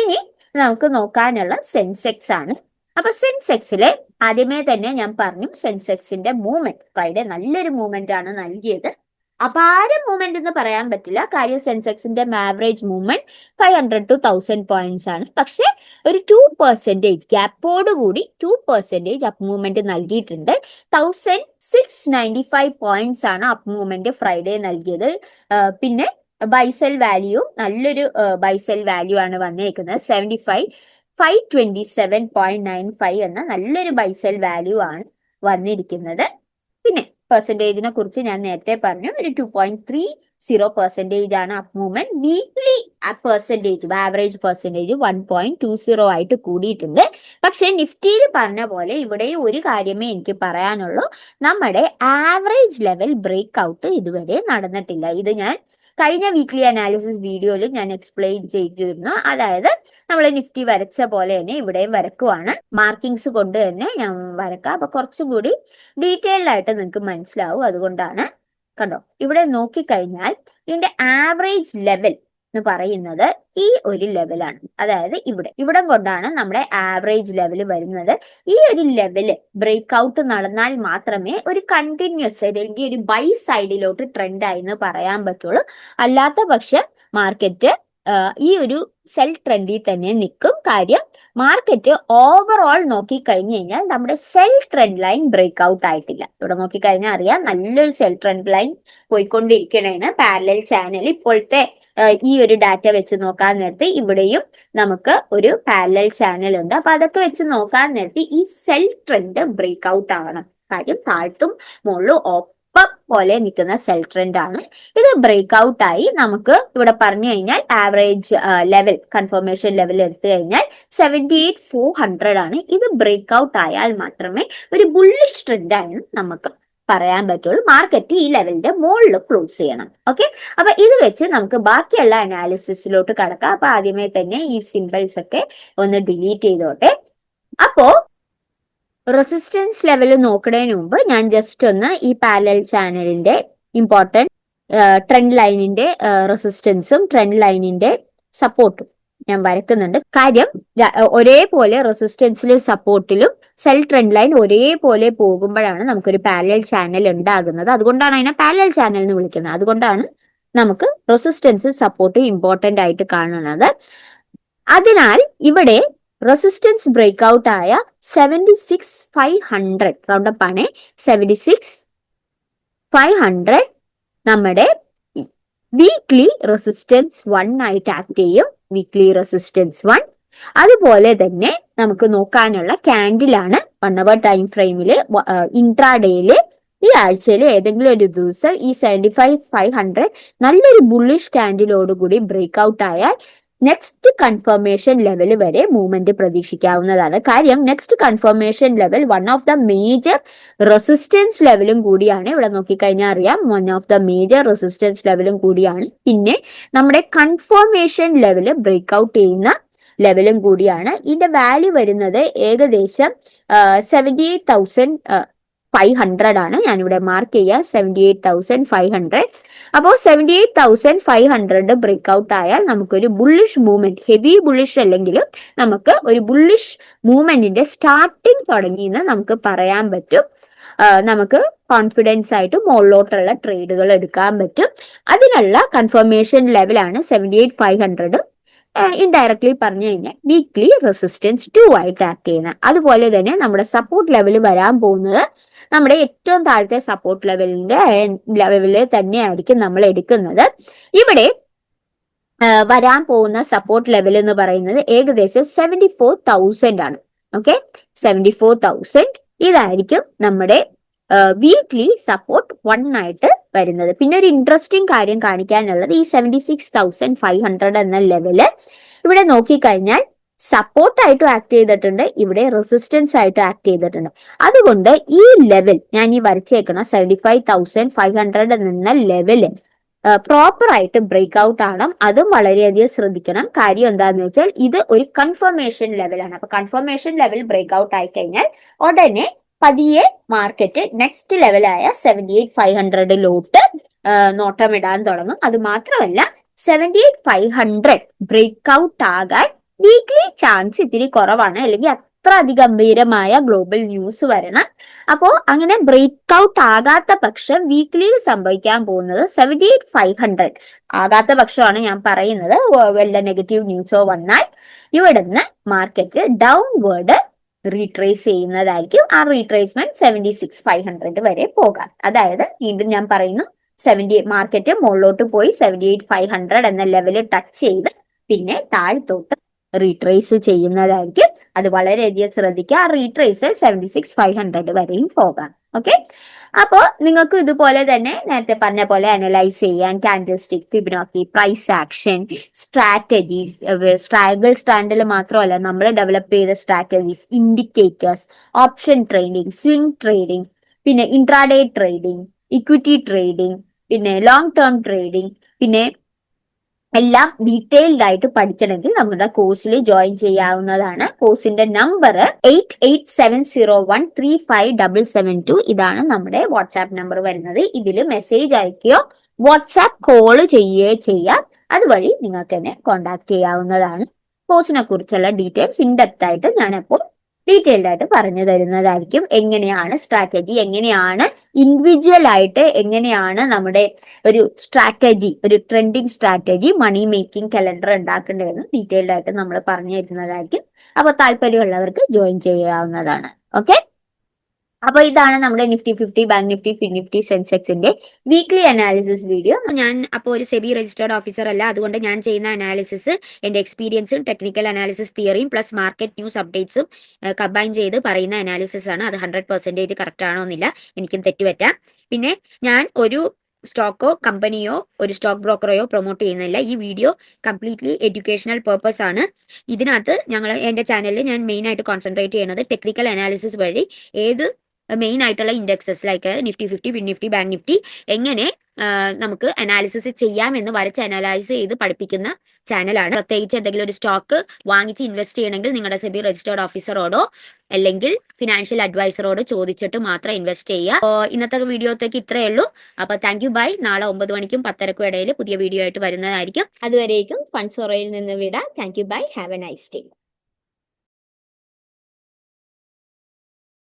ഇനി നമുക്ക് നോക്കാനുള്ള സെൻസെക്സ് ആണ്. അപ്പൊ സെൻസെക്സിലെ ആദ്യമേ തന്നെ ഞാൻ പറഞ്ഞു, സെൻസെക്സിന്റെ മൂവ്മെന്റ് ഫ്രൈഡേ നല്ലൊരു മൂവ്മെന്റ് ആണ് നൽകിയത്. അപാര മൂവ്മെന്റ് എന്ന് പറയാൻ പറ്റില്ല, കാര്യം സെൻസെക്സിന്റെ ആവറേജ് മൂവ്മെന്റ് 500 to 1000 പോയിന്റ്സ് ആണ്. പക്ഷെ ഒരു 2% ഗ്യാപ്പോട് കൂടി 2% അപ്പ് മൂവ്മെന്റ് നൽകിയിട്ടുണ്ട്. 1695 പോയിന്റ്സ് ആണ് അപ്പ് മൂവ്മെന്റ് ഫ്രൈഡേ നൽകിയത്. പിന്നെ ബൈസെൽ വാല്യൂ നല്ലൊരു ബൈസെൽ വാല്യൂ ആണ് വന്നിരിക്കുന്നത്. 527.95 എന്ന നല്ലൊരു ബൈസെൽ വാല്യൂ ആണ് വന്നിരിക്കുന്നത്. പിന്നെ പെർസെന്റേജിനെ കുറിച്ച് ഞാൻ നേരത്തെ പറഞ്ഞു, ഒരു 2.30% ആണ് up movement. Weekly percentage, average percentage 1.20 ആയിട്ട് കൂടിയിട്ടുണ്ട്. പക്ഷെ നിഫ്റ്റിയിൽ പറഞ്ഞ പോലെ ഇവിടെ ഒരു കാര്യമേ എനിക്ക് പറയാനുള്ളൂ, നമ്മുടെ ആവറേജ് ലെവൽ ബ്രേക്ക് ഔട്ട് ഇതുവരെ നടന്നിട്ടില്ല. ഇത് ഞാൻ കഴിഞ്ഞ വീക്ക്ലി അനാലിസിസ് വീഡിയോയിൽ ഞാൻ എക്സ്പ്ലെയിൻ ചെയ്തിരുന്നു. അതായത് നമ്മൾ നിഫ്റ്റി വരച്ച പോലെ തന്നെ ഇവിടെയും വരക്കുവാണ്, മാർക്കിങ്സ് കൊണ്ട് തന്നെ ഞാൻ വരക്കാം. അപ്പൊ കുറച്ചുകൂടി ഡീറ്റെയിൽഡ് ആയിട്ട് നിങ്ങൾക്ക് മനസ്സിലാവും. അതുകൊണ്ടാണ്, കണ്ടോ, ഇവിടെ നോക്കിക്കഴിഞ്ഞാൽ ഇതിന്റെ ആവറേജ് ലെവൽ എന്ന് പറയുന്നത് ഈ ഒരു ലെവലാണ്. അതായത് ഇവിടെ കൊണ്ടാണ് നമ്മുടെ ആവറേജ് ലെവൽ വരുന്നത്. ഈ ഒരു ലെവല് ബ്രേക്ക് ഔട്ട് നടന്നാൽ മാത്രമേ ഒരു കണ്ടിന്യൂസ് അല്ലെങ്കിൽ ഒരു ബൈ സൈഡിലോട്ട് ട്രെൻഡ് ആയി എന്ന് പറയാൻ പറ്റുള്ളൂ. അല്ലാത്ത പക്ഷം മാർക്കറ്റ് ഈ ഒരു സെൽ ട്രെൻഡിൽ തന്നെ നിൽക്കും. കാര്യം മാർക്കറ്റ് ഓവറോൾ നോക്കിക്കഴിഞ്ഞു കഴിഞ്ഞാൽ നമ്മുടെ sell trend line break out ആയിട്ടില്ല. ഇവിടെ നോക്കിക്കഴിഞ്ഞാൽ അറിയാം, നല്ലൊരു സെൽ ട്രെൻഡ് ലൈൻ പോയിക്കൊണ്ടിരിക്കണേണ്. പാരലൽ ചാനൽ ഇപ്പോഴത്തെ ഈ ഒരു ഡാറ്റ വെച്ച് നോക്കാൻ നേരത്തെ ഇവിടെയും നമുക്ക് ഒരു പാരലൽ ചാനൽ ഉണ്ട്. അപ്പൊ അതൊക്കെ വെച്ച് നോക്കാൻ നേരത്തെ ഈ സെൽ ട്രെൻഡ് ബ്രേക്ക് ഔട്ട് ആവണം. കാര്യം താഴ്ത്തും മുകളിലും പോലെ നിൽക്കുന്ന സെൽ ട്രെൻഡ് ആണ്. ഇത് ബ്രേക്ക് ഔട്ട് ആയി നമുക്ക് ഇവിടെ പറഞ്ഞു കഴിഞ്ഞാൽ ആവറേജ് ലെവൽ, കൺഫർമേഷൻ ലെവൽ എടുത്തു കഴിഞ്ഞാൽ 78,400 ആണ്. ഇത് ബ്രേക്ക് ഔട്ട് ആയാൽ മാത്രമേ ഒരു ബുള്ളിഷ് ട്രെൻഡ് ആണ് നമുക്ക് പറയാൻ പറ്റുള്ളൂ. മാർക്കറ്റ് ഈ ലെവലിന്റെ മുകളിൽ ക്ലോസ് ചെയ്യണം. ഓക്കെ, അപ്പൊ ഇത് വെച്ച് നമുക്ക് ബാക്കിയുള്ള അനാലിസിസിലോട്ട് കടക്കാം. അപ്പൊ ആദ്യമേ തന്നെ ഈ സിമ്പിൾസ് ഒക്കെ ഒന്ന് ഡിലീറ്റ് ചെയ്തോട്ടെ. അപ്പോ റെസിസ്റ്റൻസ് ലെവൽ നോക്കുന്നതിന് മുമ്പ് ഞാൻ ജസ്റ്റ് ഒന്ന് ഈ പാരലൽ ചാനലിന്റെ ഇമ്പോർട്ടന്റ് ട്രെൻഡ് ലൈനിന്റെ റെസിസ്റ്റൻസും ട്രെൻഡ് ലൈനിന്റെ സപ്പോർട്ടും ഞാൻ വരക്കുന്നുണ്ട്. കാര്യം ഒരേപോലെ റെസിസ്റ്റൻസിലും സപ്പോർട്ടിലും സെൽ ട്രെൻഡ് ലൈൻ ഒരേപോലെ പോകുമ്പോഴാണ് നമുക്കൊരു പാരലൽ ചാനൽ ഉണ്ടാകുന്നത്. അതുകൊണ്ടാണ് അതിനെ പാരലൽ ചാനൽ എന്ന് വിളിക്കുന്നത്. അതുകൊണ്ടാണ് നമുക്ക് റെസിസ്റ്റൻസ് സപ്പോർട്ടും ഇമ്പോർട്ടന്റ് ആയിട്ട് കാണുന്നത്. അതിനാൽ ഇവിടെ റെസിസ്റ്റൻസ് ബ്രേക്ക് ഔട്ട് ആയ 76,500 റൗണ്ടപ്പ് ആണ്. 76,500 നമ്മുടെ വീക്ക്ലി റെസിസ്റ്റൻസ് 1 ആയിട്ട് ആക്ട് ചെയ്യും. Weekly resistance 1. അതുപോലെ തന്നെ നമുക്ക് നോക്കാനുള്ള ക്യാൻഡിലാണ് 1 hour ടൈം ഫ്രെയിമില് ഇൻട്രാഡേയില് ഈ ആഴ്ചയിൽ ഏതെങ്കിലും ഒരു ദിവസം ഈ 75,500 നല്ലൊരു ബുള്ളിഷ് ക്യാൻഡിലോടുകൂടി ബ്രേക്ക് ഔട്ട് ആയാൽ നെക്സ്റ്റ് കൺഫർമേഷൻ ലെവൽ വരെ മൂവ്മെന്റ് പ്രതീക്ഷിക്കാവുന്നതാണ്. കാര്യം next confirmation level one of the major resistance ലെവലും കൂടിയാണ്. ഇവിടെ നോക്കിക്കഴിഞ്ഞാൽ അറിയാം, one of the major resistance ലെവലും കൂടിയാണ്. പിന്നെ നമ്മുടെ കൺഫർമേഷൻ ലെവൽ ബ്രേക്ക് ഔട്ട് ചെയ്യുന്ന ലെവലും കൂടിയാണ്. ഇതിന്റെ വാല്യൂ വരുന്നത് ഏകദേശം 78,500 ആണ്. ഞാനിവിടെ മാർക്ക് ചെയ്യാം 78,500. അപ്പോൾ 78,500 ബ്രേക്ക് ഔട്ട് ആയാൽ നമുക്കൊരു ബുള്ളിഷ് മൂവ്മെന്റ്, ഹെവി ബുള്ളിഷ് അല്ലെങ്കിലും നമുക്ക് ഒരു ബുള്ളിഷ് മൂവ്മെന്റിന്റെ സ്റ്റാർട്ടിങ് തുടങ്ങിയെന്ന് നമുക്ക് പറയാൻ പറ്റും. നമുക്ക് കോൺഫിഡൻസ് ആയിട്ട് മുകളിലോട്ടുള്ള ട്രേഡുകൾ എടുക്കാൻ പറ്റും. അതിനുള്ള കൺഫർമേഷൻ ലെവലാണ് 78,500. ഇൻഡയറക്ട്ലി പറഞ്ഞു കഴിഞ്ഞാൽ വീക്ക്ലി റെസിസ്റ്റൻസ് 2 ആയിട്ട് ആക്ട് ചെയ്യുന്നത്. അതുപോലെ തന്നെ നമ്മുടെ സപ്പോർട്ട് ലെവൽ വരാൻ പോകുന്നത് നമ്മുടെ ഏറ്റവും താഴത്തെ സപ്പോർട്ട് ലെവലിൽ തന്നെയായിരിക്കും നമ്മൾ എടുക്കുന്നത്. ഇവിടെ വരാൻ പോകുന്ന സപ്പോർട്ട് ലെവൽ എന്ന് പറയുന്നത് ഏകദേശം 74,000 ആണ്. ഓക്കെ, 74,000 ഇതായിരിക്കും നമ്മുടെ വീക്ക്ലി സപ്പോർട്ട് 1 ആയിട്ട് വരുന്നത്. പിന്നെ ഒരു ഇൻട്രസ്റ്റിംഗ് കാര്യം കാണിക്കാനുള്ളത് ഈ 76,500 എന്ന ലെവല് ഇവിടെ നോക്കിക്കഴിഞ്ഞാൽ സപ്പോർട്ടായിട്ടും ആക്ട് ചെയ്തിട്ടുണ്ട്, ഇവിടെ റെസിസ്റ്റൻസ് ആയിട്ട് ആക്ട് ചെയ്തിട്ടുണ്ട്. അതുകൊണ്ട് ഈ ലെവൽ ഞാൻ ഈ വരച്ചേക്കുന്ന 75,500 എന്ന ലെവല് പ്രോപ്പർ ആയിട്ട് ബ്രേക്ക് ഔട്ട് ആണ്. അതും വളരെയധികം ശ്രദ്ധിക്കണം. കാര്യം എന്താന്ന് വെച്ചാൽ ഇത് ഒരു കൺഫർമേഷൻ ലെവലാണ്. അപ്പൊ കൺഫർമേഷൻ ലെവൽ ബ്രേക്ക് ഔട്ട് ആയി കഴിഞ്ഞാൽ ഉടനെ പതിയെ മാർക്കറ്റ് നെക്സ്റ്റ് ലെവലായ 78,500 നോട്ടമിടാൻ തുടങ്ങും. അത് മാത്രമല്ല 78,500 ബ്രേക്ക് ഔട്ട് ആകാൻ വീക്ക്ലി ചാൻസ് ഇത്തിരി കുറവാണ്, അല്ലെങ്കിൽ അത്ര അതിഗംഭീരമായ ഗ്ലോബൽ ന്യൂസ് വരണം. അപ്പോ അങ്ങനെ ബ്രേക്ക് ഔട്ട് ആകാത്ത പക്ഷം വീക്ക്ലിയിൽ സംഭവിക്കാൻ പോകുന്നത് 78,500 ആകാത്ത പക്ഷമാണ് ഞാൻ പറയുന്നത്. വല്ല നെഗറ്റീവ് ന്യൂസോ വന്നാൽ ഇവിടുന്ന് മാർക്കറ്റ് ഡൗൺവേർഡ് റീട്രേസ് ചെയ്യുന്നതായിരിക്കും. ആ റീട്രേസ്മെന്റ് 76,500 വരെ പോകാം. അതായത് വീണ്ടും ഞാൻ പറയുന്നു, മാർക്കറ്റ് മുകളിലോട്ട് പോയി 78,500 എന്ന ലെവല് ടച്ച് ചെയ്ത് പിന്നെ താഴ്ത്തോട്ട് റീട്രേസ് ചെയ്യുന്നതായിരിക്കും. അത് വളരെയധികം ശ്രദ്ധിക്കുക. ആ റീട്രേസിൽ 76,500 വരെയും പോകാം. ഓക്കെ, അപ്പോ നിങ്ങൾക്ക് ഇതുപോലെ തന്നെ നേരത്തെ പറഞ്ഞ പോലെ അനലൈസ് ചെയ്യാൻ candlestick, Fibonacci, price action, strategies, സ്ട്രാഗിൾ സ്റ്റാൻഡിൽ മാത്രമല്ല നമ്മൾ ഡെവലപ്പ് ചെയ്ത strategies, indicators, option trading, swing trading, പിന്നെ ഇൻട്രാഡേ ട്രേഡിംഗ്, ഇക്വിറ്റി ട്രേഡിംഗ്, പിന്നെ ലോങ് ടേം ട്രേഡിംഗ്, പിന്നെ എല്ലാം ഡീറ്റെയിൽഡ് ആയിട്ട് പഠിക്കണമെങ്കിൽ നമ്മുടെ കോഴ്സിൽ ജോയിൻ ചെയ്യാവുന്നതാണ്. കോഴ്സിന്റെ നമ്പർ 8870135772. ഇതാണ് നമ്മുടെ വാട്സാപ്പ് നമ്പർ വരുന്നത്. ഇതിൽ മെസ്സേജ് അയക്കുകയോ വാട്സാപ്പ് കോൾ ചെയ്യുകയോ ചെയ്യാം. അതുവഴി നിങ്ങൾക്ക് എന്നെ കോൺടാക്ട് ചെയ്യാവുന്നതാണ്. കോഴ്സിനെ കുറിച്ചുള്ള ഡീറ്റെയിൽസ് ഇൻഡെപ്ത് ആയിട്ട് ഞാൻ അപ്പോൾ ഡീറ്റെയിൽഡ് ആയിട്ട് പറഞ്ഞു തരുന്നതായിരിക്കും. എങ്ങനെയാണ് സ്ട്രാറ്റജി, എങ്ങനെയാണ് ഇൻഡിവിജ്വൽ ആയിട്ട് എങ്ങനെയാണ് നമ്മുടെ ഒരു സ്ട്രാറ്റജി, ഒരു trending strategy, money making calendar ഉണ്ടാക്കേണ്ടതെന്ന് ഡീറ്റെയിൽഡ് ആയിട്ട് നമ്മൾ പറഞ്ഞു തരുന്നതായിരിക്കും. അപ്പൊ താല്പര്യമുള്ളവർക്ക് ജോയിൻ ചെയ്യാവുന്നതാണ്. ഓക്കെ, അപ്പൊ ഇതാണ് നമ്മുടെ Nifty 50, Bank Nifty, Fin Nifty, സെൻസെക്സിന്റെ വീക്ക്ലി അനാലിസിസ് വീഡിയോ. ഞാൻ അപ്പോൾ ഒരു സെബി രജിസ്റ്റേർഡ് ഓഫീസർ അല്ല, അതുകൊണ്ട് ഞാൻ ചെയ്യുന്ന അനാലിസിസ് എന്റെ എക്സ്പീരിയൻസും ടെക്നിക്കൽ അനാലിസിസ് തിയറിയും പ്ലസ് മാർക്കറ്റ് ന്യൂസ് അപ്ഡേറ്റ്സും കമ്പൈൻ ചെയ്ത് പറയുന്ന അനാലിസിസ് ആണ്. അത് 100% കറക്റ്റ് ആണോ എന്നില്ല, എനിക്കും തെറ്റുപറ്റാം. പിന്നെ ഞാൻ ഒരു സ്റ്റോക്കോ കമ്പനിയോ ഒരു സ്റ്റോക്ക് ബ്രോക്കറെയോ പ്രൊമോട്ട് ചെയ്യുന്നില്ല. ഈ വീഡിയോ കംപ്ലീറ്റ്ലി എഡ്യൂക്കേഷണൽ പർപ്പസ് ആണ്. ഇതിനകത്ത് എന്റെ ചാനലിൽ ഞാൻ മെയിൻ ആയിട്ട് കോൺസെൻട്രേറ്റ് ചെയ്യുന്നത് ടെക്നിക്കൽ അനാലിസിസ് വഴി ഏത് മെയിൻ ആയിട്ടുള്ള indexes like Nifty 50, Fin Nifty, Bank Nifty എങ്ങനെ നമുക്ക് അനാലിസിസ് ചെയ്യാമെന്ന് വരച്ച് അനലൈസ് ചെയ്ത് പഠിപ്പിക്കുന്ന ചാനലാണ്. പ്രത്യേകിച്ച് എന്തെങ്കിലും ഒരു സ്റ്റോക്ക് വാങ്ങിച്ച് ഇൻവെസ്റ്റ് ചെയ്യണമെങ്കിൽ നിങ്ങളുടെ സെബി രജിസ്റ്റേർഡ് ഓഫീസറോടോ അല്ലെങ്കിൽ ഫിനാൻഷ്യൽ അഡ്വൈസറോട് ചോദിച്ചിട്ട് മാത്രം ഇൻവെസ്റ്റ് ചെയ്യുക. അപ്പോൾ ഇന്നത്തെ വീഡിയോത്തേക്ക് ഇത്രയേ ഉള്ളൂ. അപ്പൊ താങ്ക് യു, ബൈ. നാളെ 9 മണിക്കും 10:30ക്കും ഇടയിൽ പുതിയ വീഡിയോ ആയിട്ട് വരുന്നതായിരിക്കും. അതുവരേക്കും ഫണ്ട്സ് ഒറയിൽ നിന്ന് വിടാം. Thank you, bye. Have a nice day.